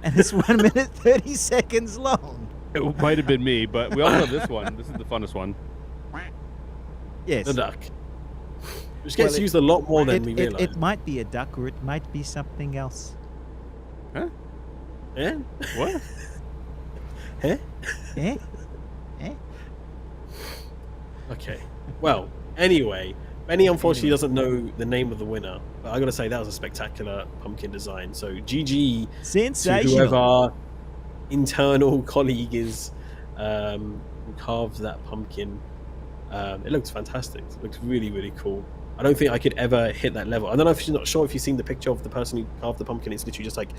and it's 1 minute 30 seconds long? It might have been me, but we also have this one. This is the funnest one. Yes. The duck. Which gets Well, used a lot more than we it realize. might be a duck, or it might be something else. Huh? Yeah? What? Huh? Eh? Eh? Okay. Well, anyway, Benny unfortunately doesn't know the name of the winner, but I gotta say that was a spectacular pumpkin design. So GG to Sensational. whoever our internal colleague is who carved that pumpkin. It looks fantastic. It looks really, really cool. I don't think I could ever hit that level. I don't know if you're not sure if you've seen the picture of the person who carved the pumpkin. It's literally just like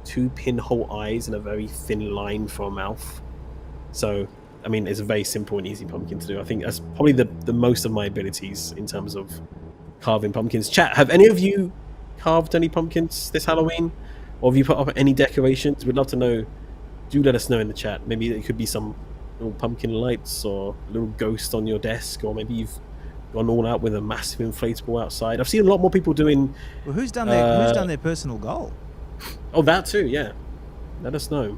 2 pinhole eyes and a very thin line for a mouth. So, I mean, it's a very simple and easy pumpkin to do. I think that's probably the most of my abilities in terms of carving pumpkins. Chat, have any of you carved any pumpkins this Halloween? Or have you put up any decorations? We'd love to know. Do let us know in the chat. Maybe it could be some little pumpkin lights or a little ghost on your desk, or maybe you've gone all out with a massive inflatable outside. I've seen a lot more people doing... Well, who's done their personal goal? Oh, that too, yeah. Let us know.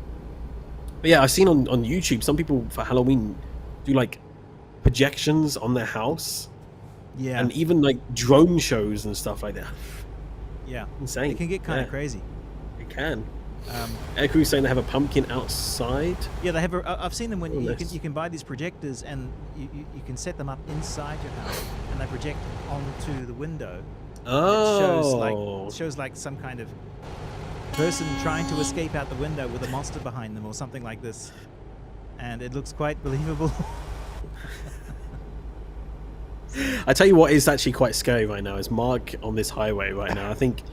But yeah, I've seen on YouTube some people for Halloween do like projections on their house, Yeah. and even like drone shows and stuff like that. Yeah. Insane. It can get kind of Yeah, crazy. It can. Aircrew's saying they have a pumpkin outside. Yeah, they have. I've seen them when you nice. can buy these projectors, and you can set them up inside your house, and they project onto the window. Oh. It shows like some kind of person trying to escape out the window with a monster behind them or something like this, and it looks quite believable. I tell you what is actually quite scary right now is Mark on this highway right now. I think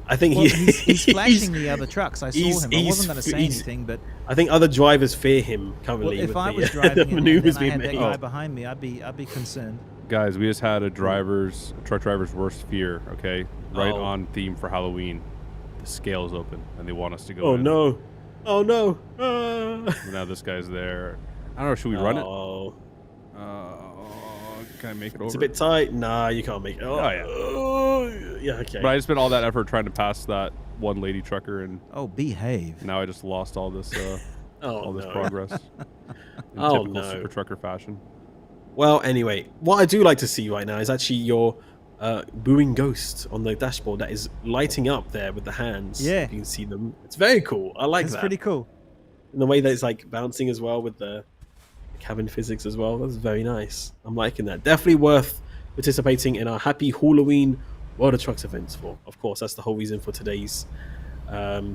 Well, he's flashing the other trucks. I saw him. I wasn't going to say anything, but I think other drivers fear him well, currently. if with I the, was the driving and then maneuvers I being had that made. guy behind me, I'd be concerned. Guys, we just had a truck driver's worst fear. Okay, right Oh. on theme for Halloween. The scale is open, and they want us to go. Oh in. no! Oh no! Ah. Now this guy's there. I don't know. Should we run it? Oh, Can I make it over? it's a bit tight. Nah, you can't make it. Oh, yeah. Oh, yeah. Okay. But I spent all that effort trying to pass that one lady trucker, and Oh, behave. now I just lost all this all this no. progress. In Oh, typical no. super trucker fashion. Well, anyway, what I do like to see right now is actually your booing ghost on the dashboard that is lighting up there with the hands. Yeah. You can see them. It's very cool. I like That's that. pretty cool. And the way that it's like bouncing as well with the cabin physics as well. That's very nice. I'm liking that. Definitely worth participating in our Happy Halloween World of Trucks events for. Of course, that's the whole reason for today's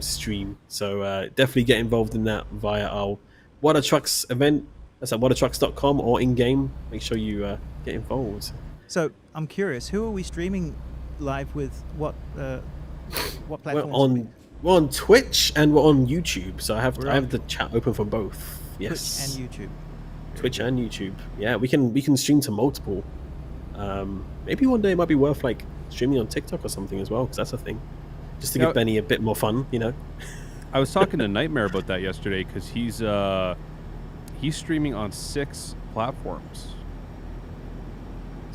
stream. So definitely get involved in that via our World of Trucks event. That's at worldofTrucks.com or in-game. Make sure you get involved. So I'm curious, who are we streaming live with? What We're platforms? on Twitch and we're on YouTube. So I have We're on the chat open for both. Yes. Twitch and YouTube. Twitch and YouTube. Yeah, we can stream to multiple. Maybe one day it might be worth like streaming on TikTok or something as well, because that's a thing. Just to Yeah. give Benny a bit more fun, you know. I was talking to Nightmare about that yesterday because he's streaming on 6 platforms.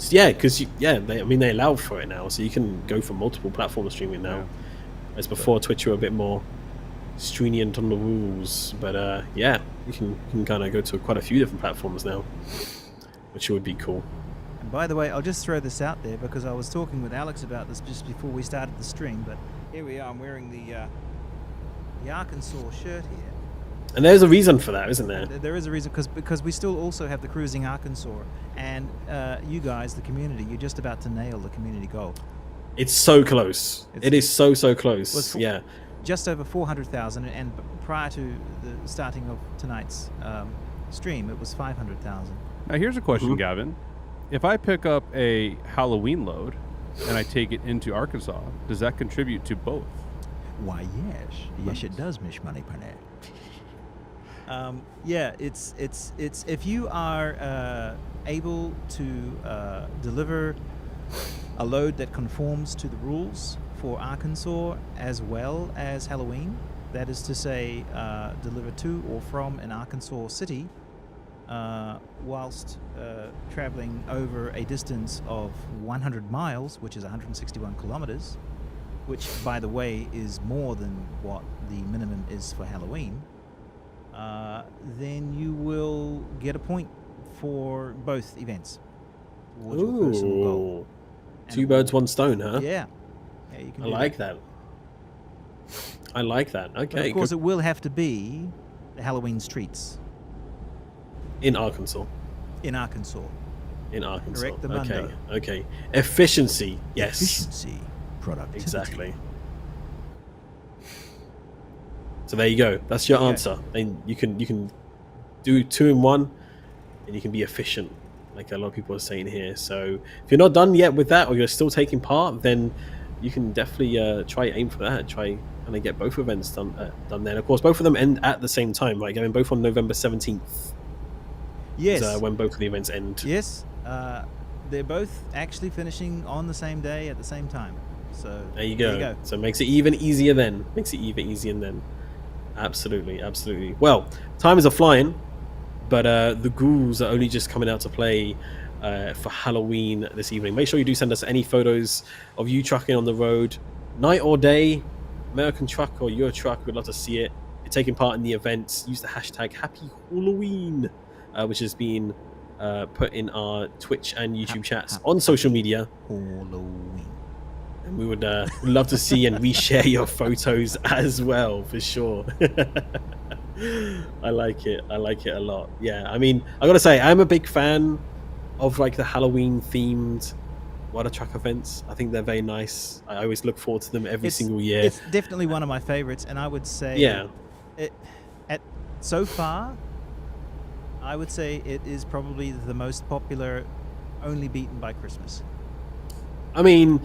Yeah, because they allow for it now, so you can go for multiple platform streaming now. Yeah. As before, Twitch were a bit more stringent on the rules, but yeah, you can kind of go to quite a few different platforms now, which would be cool. And by the way, I'll just throw this out there because I was talking with Alex about this just before we started the stream. But here we are. I'm wearing the Arkansas shirt here. And there's a reason for that, isn't there? There is a reason because we still also have the Cruising Arkansas, and you guys, the community, you're just about to nail the community goal. It's so close. It is so close. Was Yeah. just over 400,000, and prior to the starting of tonight's stream, it was 500,000. Now here's a question, Gavin. If I pick up a Halloween load and I take it into Arkansas, does that contribute to both? Why, yes, it does, Miss Moneypenny. Yeah, it's if you are able to deliver a load that conforms to the rules for Arkansas as well as Halloween, that is to say, deliver to or from an Arkansas city, whilst traveling over a distance of 100 miles, which is 161 kilometers, which, by the way, is more than what the minimum is for Halloween, then you will get a point for both events towards your personal goal. Two birds, one stone, huh? Yeah. Yeah, you can I like that. I like that. Okay. But of course, it will have to be the Halloween streets in Arkansas. in Arkansas. In Arkansas. Correct the mundo. Okay. Efficiency. Yes. Efficiency. Productivity. Exactly. So there you go. That's your answer. And you can do 2 in 1, and you can be efficient, like a lot of people are saying here. So if you're not done yet with that, or you're still taking part, then you can definitely try aim for that. Try and get both events done there. And of course, both of them end at the same time, right? Going both on November 17th. Yes. When both of the events end. Yes. They're both actually finishing on the same day at the same time. So there you go. So it makes it even easier then. Absolutely, absolutely. Well, time is a flying, but the ghouls are only just coming out to play for Halloween this evening. Make sure you do send us any photos of you trucking on the road, night or day, American truck or your truck. We'd love to see it. You're taking part in the events. Use the hashtag Happy Halloween, which has been put in our Twitch and YouTube chats on social media. Halloween. And we would love to see and reshare your photos as well, for sure. I like it a lot. Yeah, I mean, I gotta say, I'm a big fan of like the Halloween themed water truck events. I think they're very nice. I always look forward to them every single year. It's definitely one of my favorites, and I would say so far I would say it is probably the most popular, only beaten by Christmas. I mean,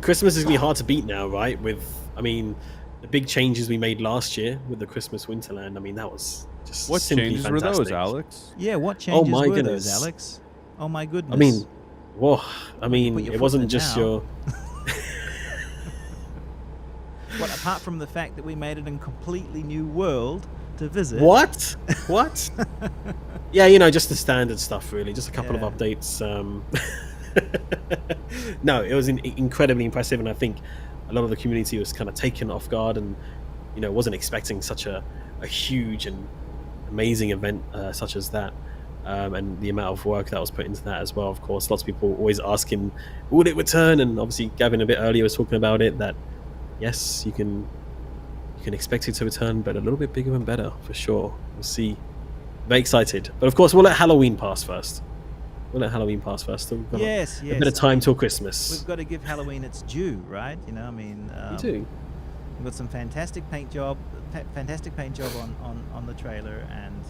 Christmas is going to be hard to beat now, right? The big changes we made last year with the Christmas Winterland. I mean, that was just what simply changes fantastic. were those, Alex? Yeah, what changes my were goodness. those, Alex? Oh my goodness. I mean, it wasn't just your... What, apart from the fact that we made it a completely new world to visit? What? Yeah, just the standard stuff, really. Just a couple of updates. No, it was incredibly impressive, and I think a lot of the community was kind of taken off guard and, wasn't expecting such a huge and amazing event such as that. And the amount of work that was put into that as well, of course. Lots of people always asking, would it return? And obviously, Gavin a bit earlier was talking about it, that yes, you can expect it to return, but a little bit bigger and better, for sure. We'll see. Very excited. But of course, we'll let Halloween pass first. We've got a bit of time till Christmas. We've got to give Halloween its due, right? You do. We've got some fantastic paint job on the trailer, and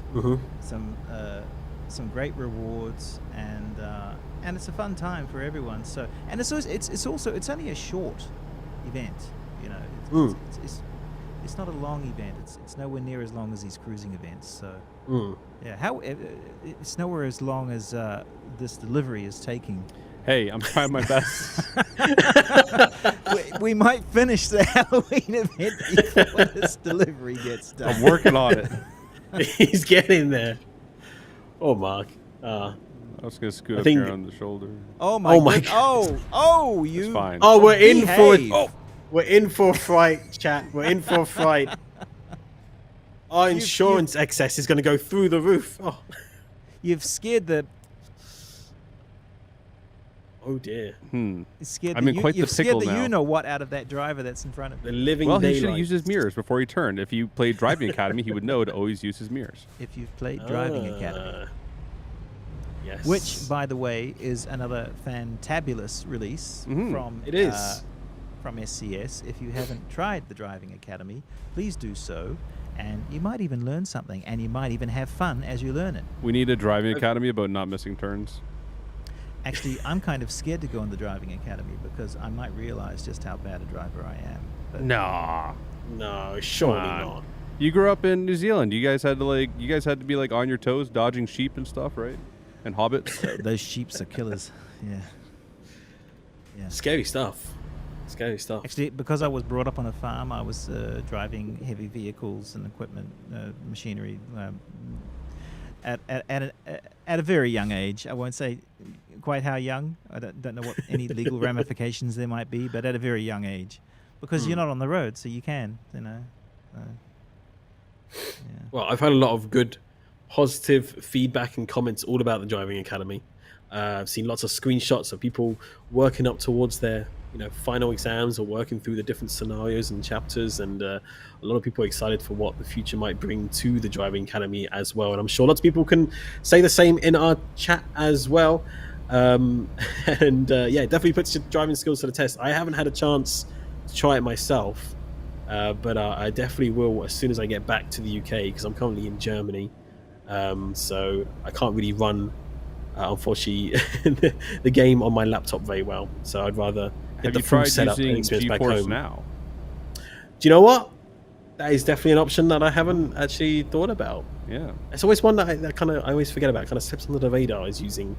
some great rewards, and it's a fun time for everyone. So, and it's only a short event, it's not a long event. It's nowhere near as long as these cruising events. So it's nowhere as long as this delivery is taking. Hey, I'm trying my best. we might finish the Halloween event before this delivery gets done. I'm working on it. He's getting there. Oh, Mark. I was gonna scoot up here on the shoulder. Oh my God. You. It's fine. Oh, we're in for a fright, chat. We're in for a fright. Our insurance excess is going to go through the roof. Oh. You've scared the... Oh, dear. Scared I'm in quite the pickle scared the now. you-know-what out of that driver that's in front of me. The living Well, daylight. he should have used his mirrors before he turned. If you played Driving Academy, he would know to always use his mirrors. If you've played Driving Academy. Yes. Which, by the way, is another fantabulous release from It is. From SCS. If you haven't tried the Driving Academy, please do so, and you might even learn something, and you might even have fun as you learn it. We need a driving academy about not missing turns. Actually, I'm kind of scared to go in the Driving Academy because I might realize just how bad a driver I am. But Nah. No, surely Come on. not. You grew up in New Zealand. You guys had to be like on your toes, dodging sheep and stuff, right? And hobbits. those sheeps are killers. Yeah. Yeah. Scary stuff. Scary stuff. Actually, because I was brought up on a farm, I was driving heavy vehicles and equipment, machinery, at a very young age. I won't say quite how young. I don't know what any legal ramifications there might be, but at a very young age, because you're not on the road, so you can, you know. Yeah. Well, I've had a lot of good, positive feedback and comments all about the Driving Academy. I've seen lots of screenshots of people working up towards their, final exams or working through the different scenarios and chapters, and a lot of people are excited for what the future might bring to the Driving Academy as well. And I'm sure lots of people can say the same in our chat as well. It definitely puts your driving skills to the test. I haven't had a chance to try it myself, but I definitely will as soon as I get back to the UK, because I'm currently in Germany, so I can't really run, unfortunately, the game on my laptop very well. So I'd rather get Have the you full tried setup and using experience back GeForce home. Now? Do you know what? That is definitely an option that I haven't actually thought about. Yeah. It's always one that I always forget about. It kind of slips under the radar, is using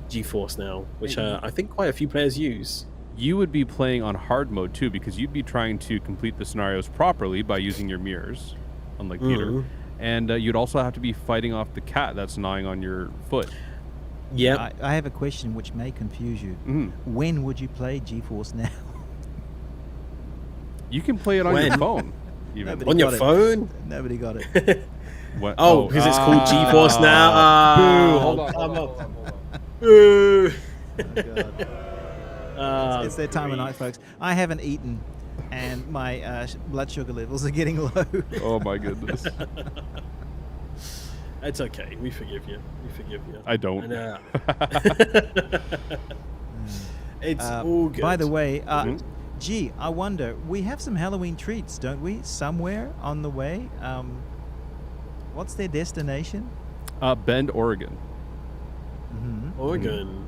GeForce Now, which I think quite a few players use. You would be playing on hard mode too, because you'd be trying to complete the scenarios properly by using your mirrors, unlike Peter. And you'd also have to be fighting off the cat that's gnawing on your foot. Yep. I have a question which may confuse you. When would you play GeForce Now? You can play it on your phone. Even. Nobody On your got it. phone? Nobody got it. Oh, because it's called GeForce Now. Boo! Hold on. Come on. Boo! Oh, God. It's their time of night, folks. I haven't eaten, and my blood sugar levels are getting low. Oh my goodness. It's okay. We forgive you. We forgive you. I don't. It's all good. By the way, gee, I wonder, we have some Halloween treats, don't we? Somewhere on the way. What's their destination? Bend, Oregon. Oregon.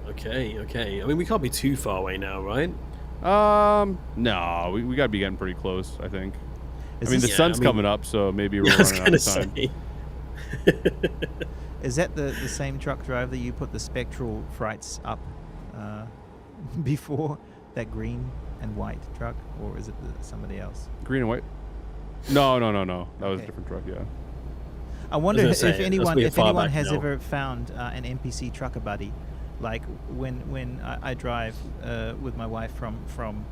Okay. I mean, we can't be too far away now, right? No, we got to be getting pretty close, I think. Is I mean, the this- sun's coming up, so maybe we're I was running out gonna of time. say. Is that the same truck driver that you put the spectral frights up before, that green and white truck, or is it somebody else? Green and white? No. That was a Okay. different truck, yeah. I wonder gonna say, if that's anyone way far back has now. ever found an NPC trucker buddy, like when I drive with my wife from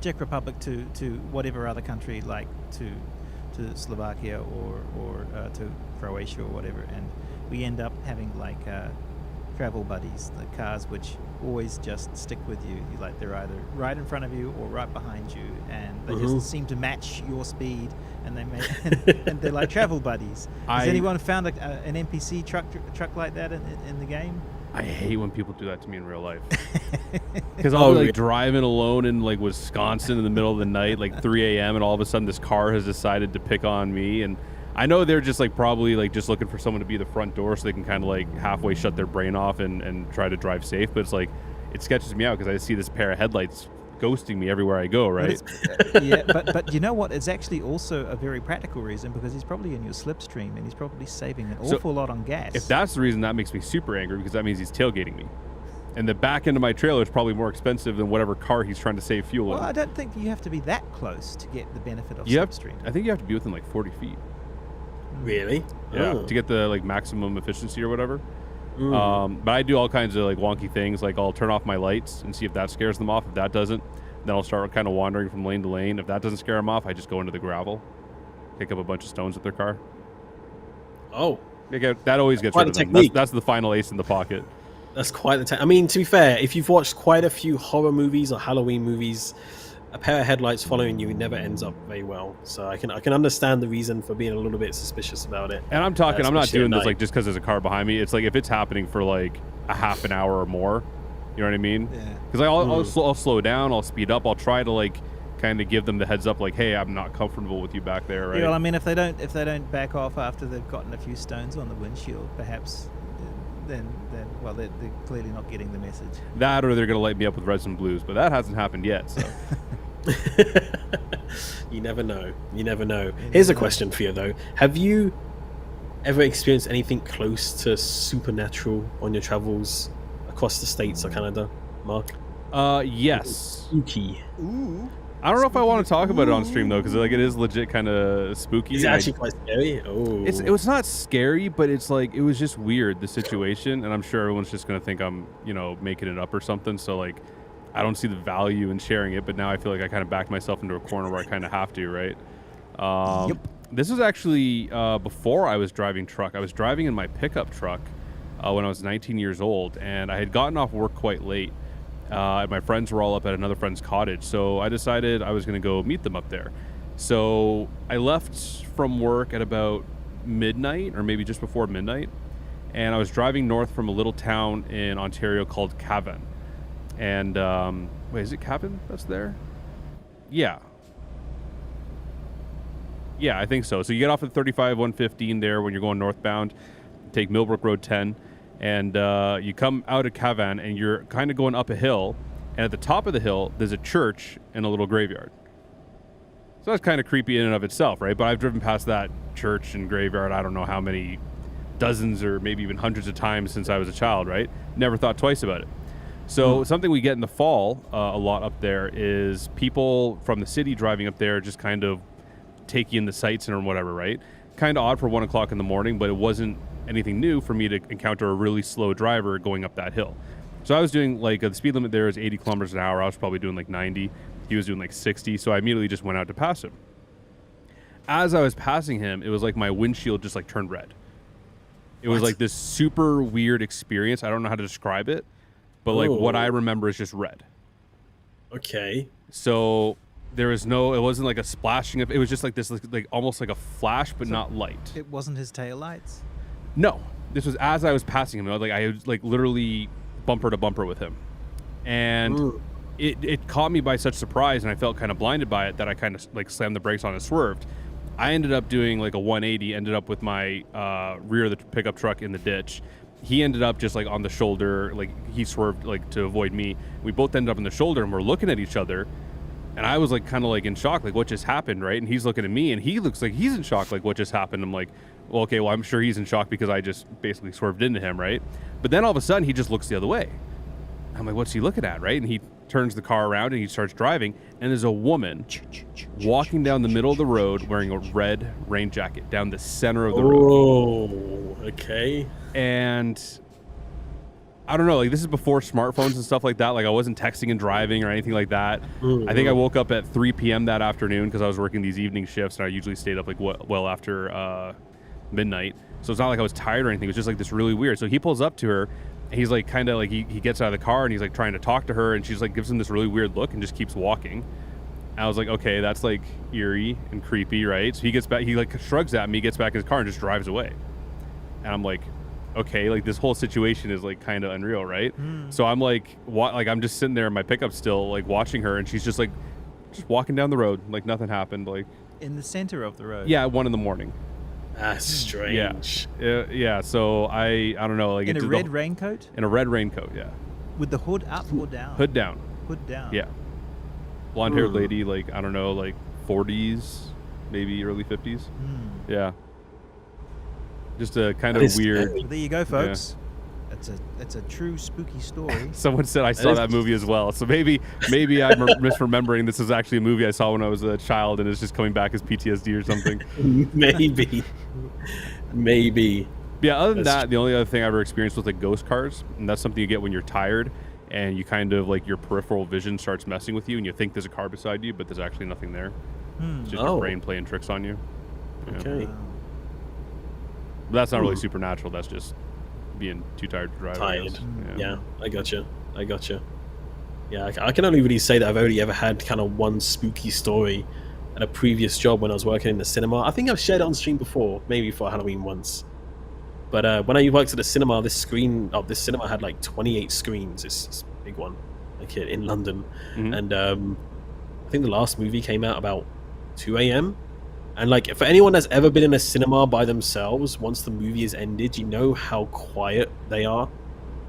Czech Republic to whatever other country, like to Slovakia or to Croatia or whatever, and we end up having like travel buddies, the cars which always just stick with you. Like they're either right in front of you or right behind you, and they just seem to match your speed, and and they're like travel buddies. Has anyone found an NPC truck like that in the game? I hate when people do that to me in real life. Because I'll be like driving alone in like Wisconsin in the middle of the night, like 3 a.m., and all of a sudden this car has decided to pick on me. And I know they're just like probably like just looking for someone to be the front door so they can kind of like halfway shut their brain off and try to drive safe. But it's like, it sketches me out because I see this pair of headlights ghosting me everywhere I go, right? Yeah, but you know what? It's actually also a very practical reason, because he's probably in your slipstream and he's probably saving an awful lot on gas. If that's the reason, that makes me super angry, because that means he's tailgating me. And the back end of my trailer is probably more expensive than whatever car he's trying to save fuel Well, in. I don't think you have to be that close to get the benefit of I slipstream. think you have to be within like 40 feet. Really? Yeah, Oh. to get the like maximum efficiency or whatever. But I do all kinds of like wonky things, like I'll turn off my lights and see if that scares them off. If that doesn't, then I'll start kind of wandering from lane to lane. If that doesn't scare them off, I just go into the gravel, pick up a bunch of stones with their car. Oh, That always gets Quite rid a of them. technique. That's the final ace in the pocket. that's quite the I mean, to be fair, if you've watched quite a few horror movies or Halloween movies, a pair of headlights following you never ends up very well. So I can understand the reason for being a little bit suspicious about it. And I'm talking, I'm not especially at doing this night. like just because there's a car behind me. It's like if it's happening for like a half an hour or more, you know what I mean? Yeah. Because I'll slow down, I'll speed up, I'll try to like kind of give them the heads up, like, hey, I'm not comfortable with you back there, right? Yeah, well, I mean, if they don't back off after they've gotten a few stones on the windshield, perhaps, then well, they're clearly not getting the message. That, or they're gonna light me up with reds and blues, but that hasn't happened yet. So You never know. You never know. Here's a question for you though: have you ever experienced anything close to supernatural on your travels across the states or Canada, Mark? yes. Spooky. Ooh. I don't know if I want to talk about it on stream though, because like it is legit kind of spooky. Is it actually quite scary? Oh, It was not scary, but it's like it was just weird, the situation, and I'm sure everyone's just gonna think I'm, you know, making it up or something. So like, I don't see the value in sharing it, but now I feel like I kind of backed myself into a corner where I kind of have to, right? Yep. This was actually before I was driving truck. I was driving in my pickup truck when I was 19 years old, and I had gotten off work quite late. My friends were all up at another friend's cottage, so I decided I was going to go meet them up there. So I left from work at about midnight, or maybe just before midnight, and I was driving north from a little town in Ontario called Gavin. And wait, is it Gavin that's there? Yeah, I think so. So you get off at 35 115 there when you're going northbound, take Millbrook Road 10, and you come out of Gavin, and you're kind of going up a hill, and at the top of the hill there's a church and a little graveyard. So that's kind of creepy in and of itself, right? But I've driven past that church and graveyard I don't know how many dozens or maybe even hundreds of times since I was a child, right? Never thought twice about it. So something we get in the fall a lot up there is people from the city driving up there just kind of take you in the sights and whatever, right? Kind of odd for 1 o'clock in the morning, but it wasn't anything new for me to encounter a really slow driver going up that hill. So I was doing like the speed limit there is 80 kilometers an hour. I was probably doing like 90. He was doing like 60. So I immediately just went out to pass him. As I was passing him, it was like my windshield just like turned red. It was like this super weird experience. I don't know how to describe it, but like what I remember is just red. Okay. So there was no, it wasn't like a splashing of, it was just like this, like almost like a flash, but not light. It wasn't his taillights? No, this was as I was passing him. I was like literally bumper to bumper with him, and it caught me by such surprise, and I felt kind of blinded by it that I kind of like slammed the brakes on and swerved. I ended up doing like a 180, ended up with my rear of the pickup truck in the ditch. He ended up just like on the shoulder, like he swerved like to avoid me. We both ended up in the shoulder, and we're looking at each other. And I was like kind of like in shock, like what just happened, right? And he's looking at me, and he looks like he's in shock, like what just happened. I'm like, well, okay, well, I'm sure he's in shock because I just basically swerved into him, right? But then all of a sudden, he just looks the other way. I'm like, what's he looking at, right? And he turns the car around, and he starts driving, and there's a woman walking down the middle of the road wearing a red rain jacket down the center of the road. Oh, okay. And I don't know, like this is before smartphones and stuff like that. Like I wasn't texting and driving or anything like that. I think I woke up at 3 p.m. that afternoon because I was working these evening shifts, and I usually stayed up like well after midnight. So it's not like I was tired or anything. It was just like this really weird. So he pulls up to her, and he's like kind of like he gets out of the car, and he's like trying to talk to her, and she's like gives him this really weird look and just keeps walking. I was like, okay, that's like eerie and creepy, right? So he gets back, he like shrugs at me, gets back in his car, and just drives away. And I'm like, okay, like this whole situation is like kind of unreal, right? So I'm like, I'm just sitting there in my pickup still, like watching her, and she's just like, just walking down the road, like nothing happened, like In the center of the road? yeah, at 1 a.m. That's strange. Yeah. So I don't know, like In a red raincoat? in a red raincoat, yeah, With the hood up or down? hood down, Hood down. yeah, blonde-haired lady, like I don't know, like 40s, maybe early 50s, yeah. Just a kind of weird. Well, there you go, folks. It's a true spooky story. Someone said I saw that movie as well, so maybe I'm misremembering. This is actually a movie I saw when I was a child, and it's just coming back as PTSD or something. Maybe. Yeah. Other than that, the only other thing I ever experienced was like ghost cars, and that's something you get when you're tired, and you kind of like your peripheral vision starts messing with you, and you think there's a car beside you, but there's actually nothing there. It's just your brain playing tricks on you. Yeah. Okay. But that's not really supernatural. That's just being too tired to drive. Tired. Yeah, I gotcha. Yeah, I can only really say that I've only ever had kind of one spooky story at a previous job when I was working in the cinema. I think I've shared it on stream before, maybe for Halloween once. But when I worked at the cinema, this cinema had like 28 screens. It's a big one, like in London. Mhm. And I think the last movie came out about 2 a.m. And like for anyone that's ever been in a cinema by themselves, once the movie is ended, you know how quiet they are.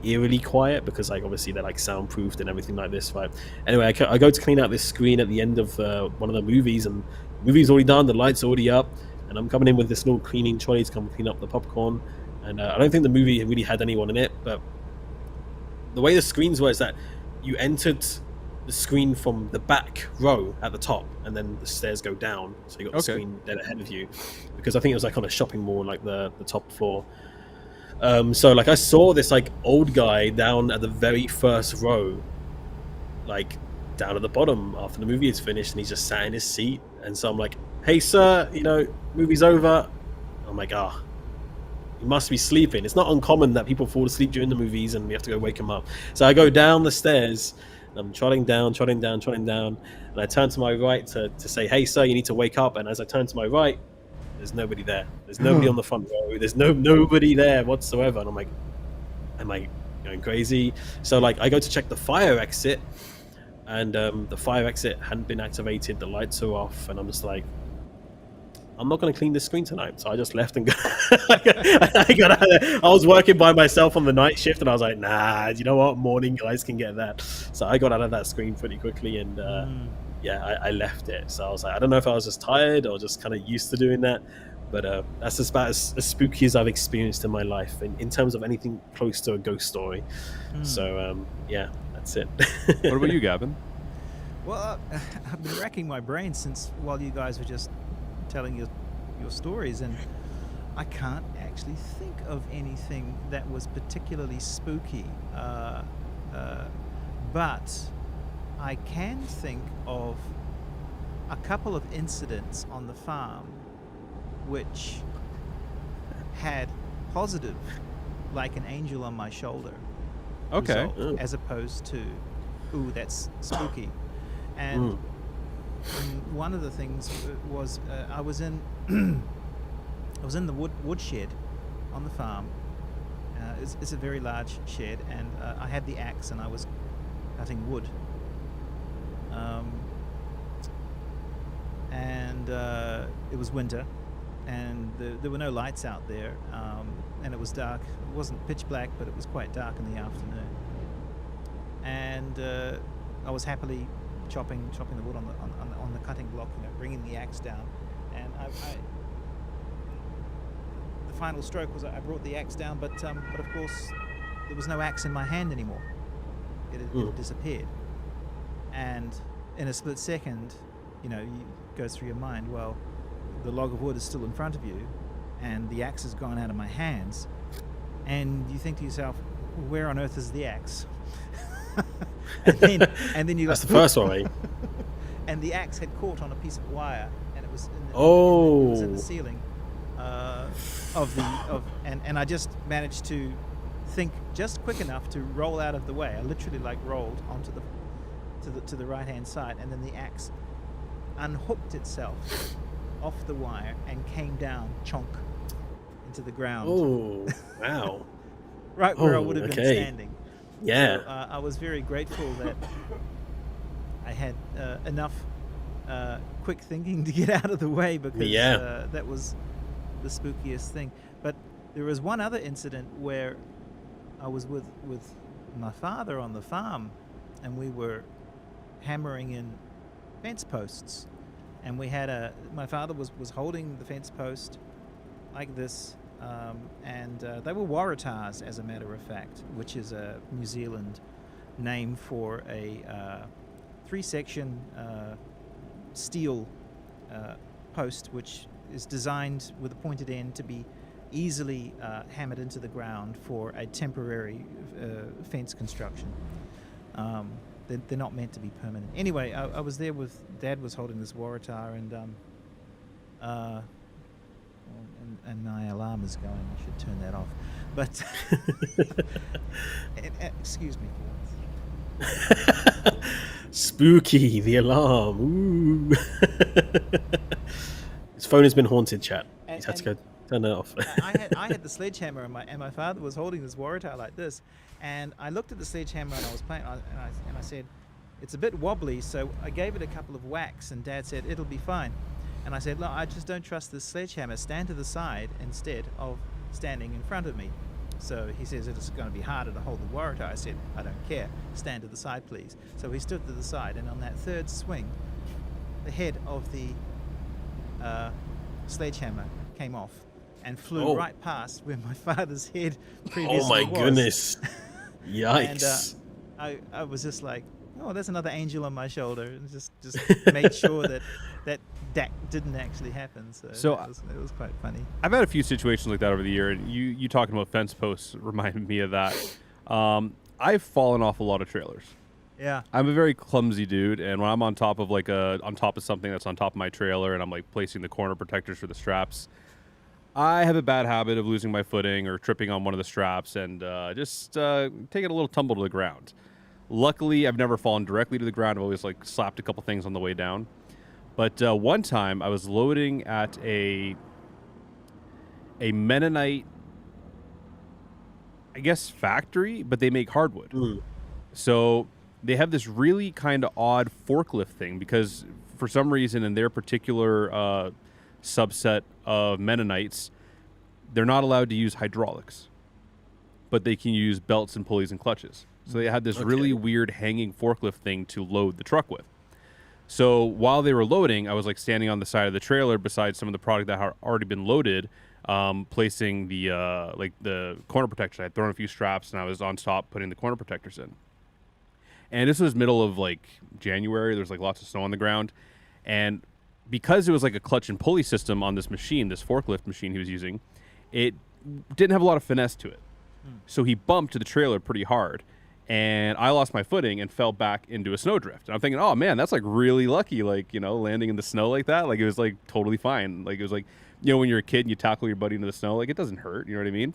Eerily quiet, because like obviously they're like soundproofed and everything like this, right? Anyway, I go to clean out this screen at the end of one of the movies, and the movie's already done, the light's already up, and I'm coming in with this little cleaning trolley to come clean up the popcorn. And I don't think the movie really had anyone in it, but the way the screens were is that you entered the screen from the back row at the top, and then the stairs go down, so you got the screen dead ahead of you, because I think it was like on a shopping mall, like the top floor. So like I saw this like old guy down at the very first row, like down at the bottom after the movie is finished, and he's just sat in his seat. And so I'm like, "Hey sir, movie's over." I'm like, he must be sleeping. It's not uncommon that people fall asleep during the movies and we have to go wake him up. So I go down the stairs, and I'm trotting down, and I turn to my right to say, "Hey sir, you need to wake up." And as I turn to my right, there's nobody there. There's nobody on the front row. There's nobody there whatsoever. And I'm like, am I going crazy? So like I go to check the fire exit, and the fire exit hadn't been activated. The lights are off, and I'm just like, I'm not going to clean this screen tonight. So I just left and I was working by myself on the night shift, and I was like, nah, you know what? Morning guys can get that. So I got out of that screen pretty quickly, and yeah, I left it. So I was like, I don't know if I was just tired or just kind of used to doing that, but that's about as spooky as I've experienced in my life in terms of anything close to a ghost story. So yeah, that's it. What about you, Gavin? Well, I've been racking my brain since while you guys were just telling your stories, and I can't actually think of anything that was particularly spooky. But I can think of a couple of incidents on the farm which had positive, like an angel on my shoulder, Okay. result, as opposed to, ooh, that's spooky. And one of the things was I was in the woodshed on the farm. It's a very large shed, and I had the axe and I was cutting wood. And it was winter, and there were no lights out there, and it was dark. It wasn't pitch black, but it was quite dark in the afternoon. And I was happily chopping the wood on the cutting block, bringing the axe down. And the final stroke was I brought the axe down, but of course there was no axe in my hand anymore. It had disappeared. And in a split second, goes through your mind, well, the log of wood is still in front of you, and the axe has gone out of my hands, and you think to yourself, where on earth is the axe? and then you That's the first one, eh? And the axe had caught on a piece of wire, and it was it was in the ceiling and I just managed to think just quick enough to roll out of the way. I literally rolled onto to the right hand side, and then the axe unhooked itself off the wire and came down chonk into the ground. Oh, wow. Right where I would have been standing. Yeah. So, I was very grateful that I had enough quick thinking to get out of the way, because that was the spookiest thing. But there was one other incident where I was with my father on the farm, and we were hammering in fence posts, and we had my father was holding the fence post like this, and they were waratahs, as a matter of fact, which is a New Zealand name for a 3-section steel post, which is designed with a pointed end to be easily hammered into the ground for a temporary fence construction. They're not meant to be permanent. Anyway, I was there with Dad was holding this waratah, and my alarm is going. I should turn that off. But excuse me. Spooky, the alarm. Ooh. His phone has been haunted, chat. He's had to go turn it off. I had the sledgehammer, and my father was holding this Waratah like this, and I looked at the sledgehammer and I was playing, and I said, it's a bit wobbly, so I gave it a couple of whacks, and Dad said it'll be fine, and I said, look, I just don't trust this sledgehammer. Stand to the side instead of standing in front of me. So he says it's going to be harder to hold the Waratah. I said, I don't care. Stand to the side, please. So he stood to the side, and on that third swing, the head of the sledgehammer came off and flew right past where my father's head previously was. Oh my goodness. Yikes. And I was just like, oh, there's another angel on my shoulder, and just made sure that didn't actually happen. So it was quite funny. I've had a few situations like that over the year, and you talking about fence posts reminded me of that. I've fallen off a lot of trailers. Yeah. I'm a very clumsy dude, and when I'm on top of something that's on top of my trailer, and I'm like placing the corner protectors for the straps, I have a bad habit of losing my footing or tripping on one of the straps and just taking a little tumble to the ground. Luckily, I've never fallen directly to the ground. I've always like slapped a couple things on the way down. But one time I was loading at a Mennonite, I guess, factory, but they make hardwood. Mm. So they have this really kind of odd forklift thing because for some reason in their particular subset of Mennonites, they're not allowed to use hydraulics, but they can use belts and pulleys and clutches. So they had this really weird hanging forklift thing to load the truck with. So while they were loading, I was like standing on the side of the trailer beside some of the product that had already been loaded, placing the corner protection. I had thrown a few straps and I was on top putting the corner protectors in. And this was middle of like January. There's like lots of snow on the ground. And because it was like a clutch and pulley system on this machine, this forklift machine he was using, it didn't have a lot of finesse to it. So he bumped to the trailer pretty hard. And I lost my footing and fell back into a snowdrift. And I'm thinking, oh man, that's like really lucky, like, you know, landing in the snow like that. Like it was like totally fine. Like it was like, you know, when you're a kid and you tackle your buddy into the snow, like it doesn't hurt, you know what I mean?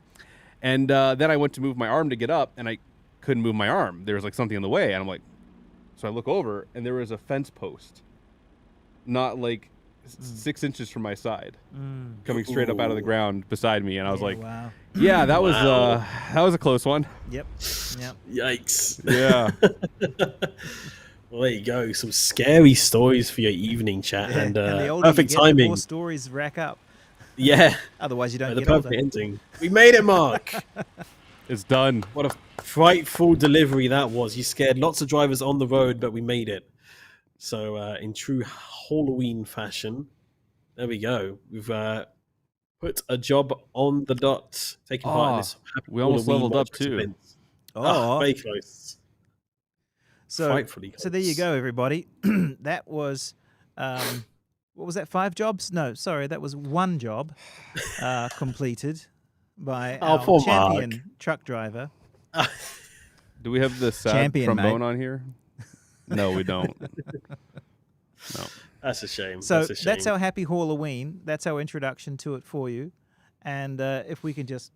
And then I went to move my arm to get up and I couldn't move my arm. There was like something in the way. And I'm like, so I look over and there was a fence post, not like 6 inches from my side, coming straight up out of the ground beside me. And I was like, wow. yeah, that was a close one. Yep. Yikes. Yeah. Well, there you go. Some scary stories for your evening, chat. Yeah. And the older perfect you get, timing. the more stories rack up. Yeah. Otherwise, you don't The get older. perfect ending. We made it, Mark. It's done. What a frightful delivery that was. You scared lots of drivers on the road, but we made it. So in true Halloween fashion, there we go. We've put a job on the dot, taking part in this happy we almost Halloween leveled up Watch too. event. Oh, Very close. so Frightfully close. so there you go, everybody. That was what was that? 5 jobs? No, sorry, that was 1 job completed by our poor champion Mark. truck driver. Do we have the sad Champion, trombone mate. on here? No, we don't. No. That's a shame. So that's a shame. that's our happy Halloween. That's our introduction to it for you. And if we can just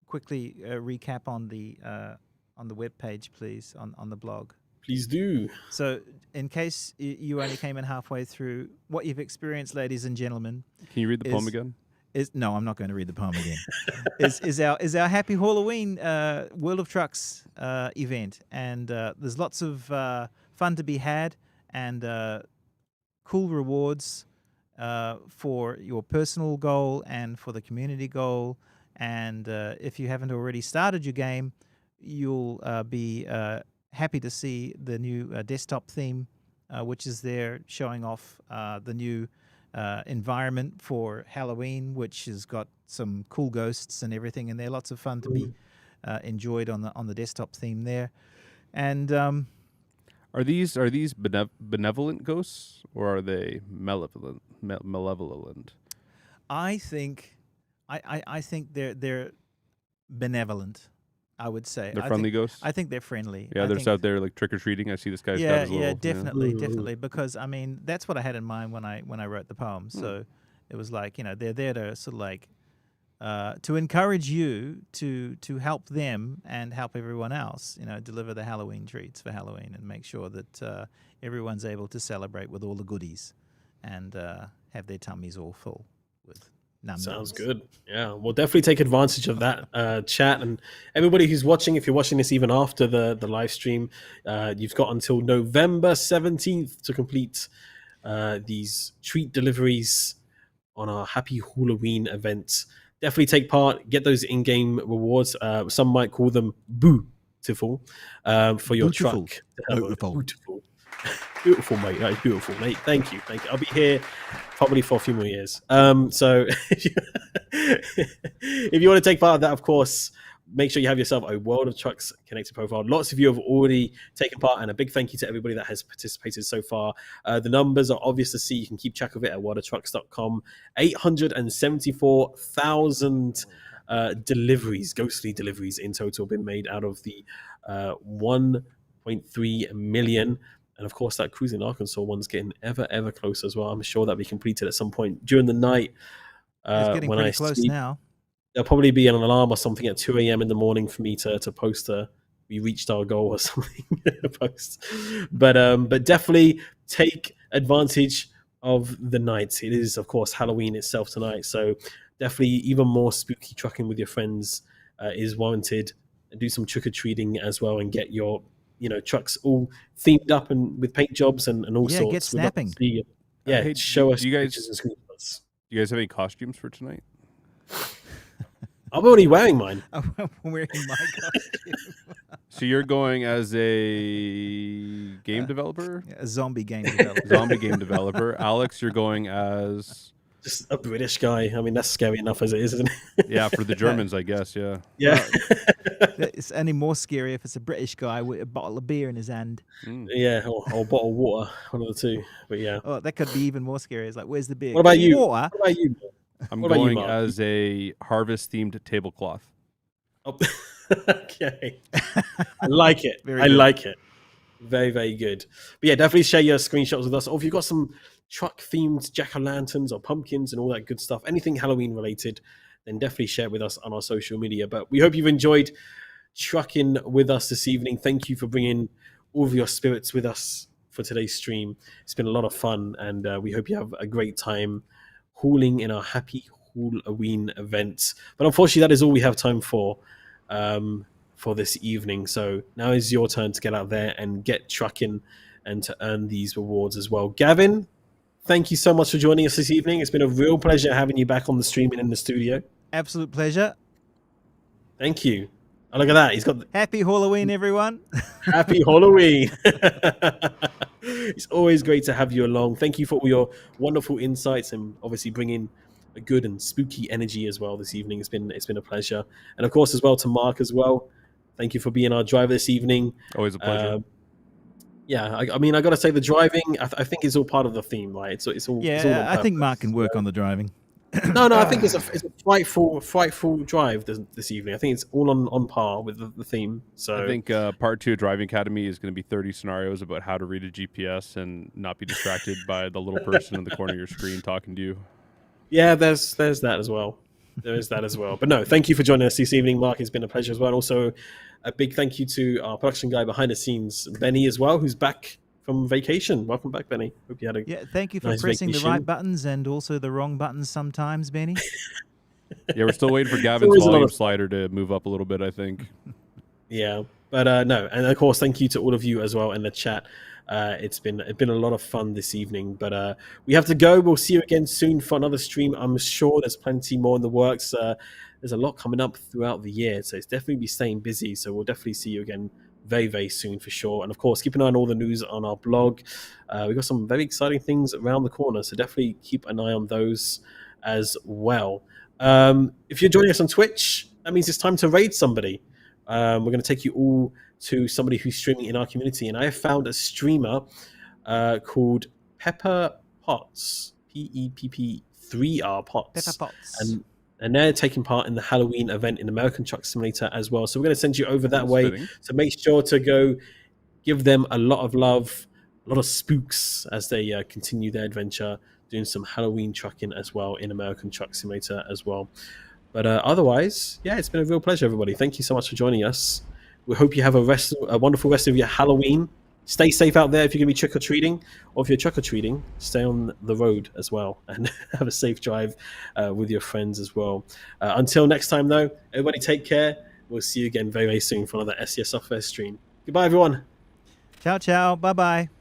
quickly recap on the web page, please, on the blog. Please do. So in case you only came in halfway through, what you've experienced, ladies and gentlemen, Can you read the poem again? no, I'm not going to read the poem again. is our happy Halloween World of Trucks event, and there's lots of fun to be had and cool rewards for your personal goal and for the community goal. And if you haven't already started your game, you'll be happy to see the new desktop theme, which is there showing off the new environment for Halloween, which has got some cool ghosts and everything in there. Lots of fun to be enjoyed on the desktop theme there. And Are these benevolent ghosts or are they malevolent? I think they're benevolent. I would say They're friendly ghosts. I think they're friendly. Yeah, I they're think, just out there like trick or treating. I see this guy's got his little. definitely. Because I mean, that's what I had in mind when I wrote the poem. So it was like, you know, they're there to sort of like to encourage you to help them and help everyone else, deliver the Halloween treats for Halloween and make sure that everyone's able to celebrate with all the goodies and have their tummies all full with Sounds good. Yeah, we'll definitely take advantage of that chat. And everybody who's watching, if you're watching this even after the live stream, you've got until November 17th to complete these treat deliveries on our Happy Halloween event. Definitely take part, get those in-game rewards. Some might call them beautiful for your Beautiful. truck. Beautiful. Beautiful, mate. That is beautiful, mate. Thank you. I'll be here probably for a few more years. So if you want to take part of that, of course, make sure you have yourself a World of Trucks connected profile. Lots of you have already taken part, and a big thank you to everybody that has participated so far. The numbers are obvious to see. You can keep track of it at worldoftrucks.com. 874,000 deliveries, ghostly deliveries in total, been made out of the 1.3 million. And of course, that Cruising Arkansas one's getting ever closer as well. I'm sure that'll be completed at some point during the night. It's getting when pretty I close sleep. now. There'll probably be an alarm or something at 2 a.m. in the morning for me to post we reached our goal or something post. But definitely take advantage of the night. It is, of course, Halloween itself tonight. So definitely even more spooky trucking with your friends is warranted. Do some trick-or-treating as well and get your trucks all themed up and with paint jobs and all sorts. Get snapping. Yeah, show us do you guys pictures and screenshots. Do you guys have any costumes for tonight? I'm already wearing mine. I'm wearing my costume. So you're going as a game developer? A zombie game developer. Zombie game developer. Alex, you're going as... Just a British guy. I mean, that's scary enough as it is, isn't it? Yeah, for the Germans, I guess, yeah. Yeah. It's only more scary if it's a British guy with a bottle of beer in his hand. Yeah, or a bottle of water, one of the two. But yeah. Oh, that could be even more scary. It's like, where's the beer? What about you? Water? What about you? I'm What about you, going Mark? as a harvest-themed tablecloth. Oh, okay. I like it. Very I good. like it. Very good. But yeah, definitely share your screenshots with us. Or if you've got some truck-themed jack-o'-lanterns or pumpkins and all that good stuff, anything Halloween-related, then definitely share it with us on our social media. But we hope you've enjoyed trucking with us this evening. Thank you for bringing all of your spirits with us for today's stream. It's been a lot of fun, and we hope you have a great time hauling in our Happy Halloween event. But unfortunately, that is all we have time for this evening. So now is your turn to get out there and get trucking and to earn these rewards as well. Gavin, thank you so much for joining us this evening. It's been a real pleasure having you back on the stream and in the studio. Absolute pleasure. Thank you. Oh, look at that. He's got Happy Halloween, everyone. Happy Halloween. It's always great to have you along. Thank you for all your wonderful insights and obviously bringing a good and spooky energy as well this evening. It's been a pleasure. And of course as well to Mark as well. Thank you for being our driver this evening. Always a pleasure. I mean, I got to say the driving, I think it's all part of the theme, right? It's all. It's all on I think purpose. Mark can work on the driving. No, I think it's a frightful drive this evening. I think it's all on par with the theme. So I think part 2 of Driving Academy is going to be 30 scenarios about how to read a GPS and not be distracted by the little person in the corner of your screen talking to you. yeah, there's that as well. There is that as well. But no, thank you for joining us this evening, Mark. It's been a pleasure as well. And also, a big thank you to our production guy behind the scenes, Benny, as well, who's back from vacation. Welcome back, Benny. Hope you had a thank you for nice pressing vacation. the right buttons and also the wrong buttons sometimes, Benny. Yeah, we're still waiting for Gavin's always a lot volume of- slider to move up a little bit, I think. Yeah, but no, and of course, thank you to all of you as well in the chat. It's been a lot of fun this evening, but we have to go. We'll see you again soon for another stream. I'm sure there's plenty more in the works. There's a lot coming up throughout the year, so it's definitely be staying busy. So we'll definitely see you again very soon for sure. And of course, keep an eye on all the news on our blog. We've got some very exciting things around the corner, so definitely keep an eye on those as well. If you're joining us on Twitch, that means it's time to raid somebody. We're going to take you all to somebody who's streaming in our community, and I have found a streamer called Pepper Potts, PEPP3R Potts. Pepper Potts. And they're taking part in the Halloween event in American Truck Simulator as well. So we're going to send you over that way. Fitting. So make sure to go give them a lot of love, a lot of spooks as they continue their adventure, doing some Halloween trucking as well in American Truck Simulator as well. But otherwise, yeah, it's been a real pleasure, everybody. Thank you so much for joining us. We hope you have a wonderful rest of your Halloween. Stay safe out there if you're going to be trick-or-treating, or if you're trick-or-treating, stay on the road as well and have a safe drive with your friends as well. Until next time, though, everybody take care. We'll see you again very, very soon for another SES Software stream. Goodbye, everyone. Ciao, ciao. Bye-bye.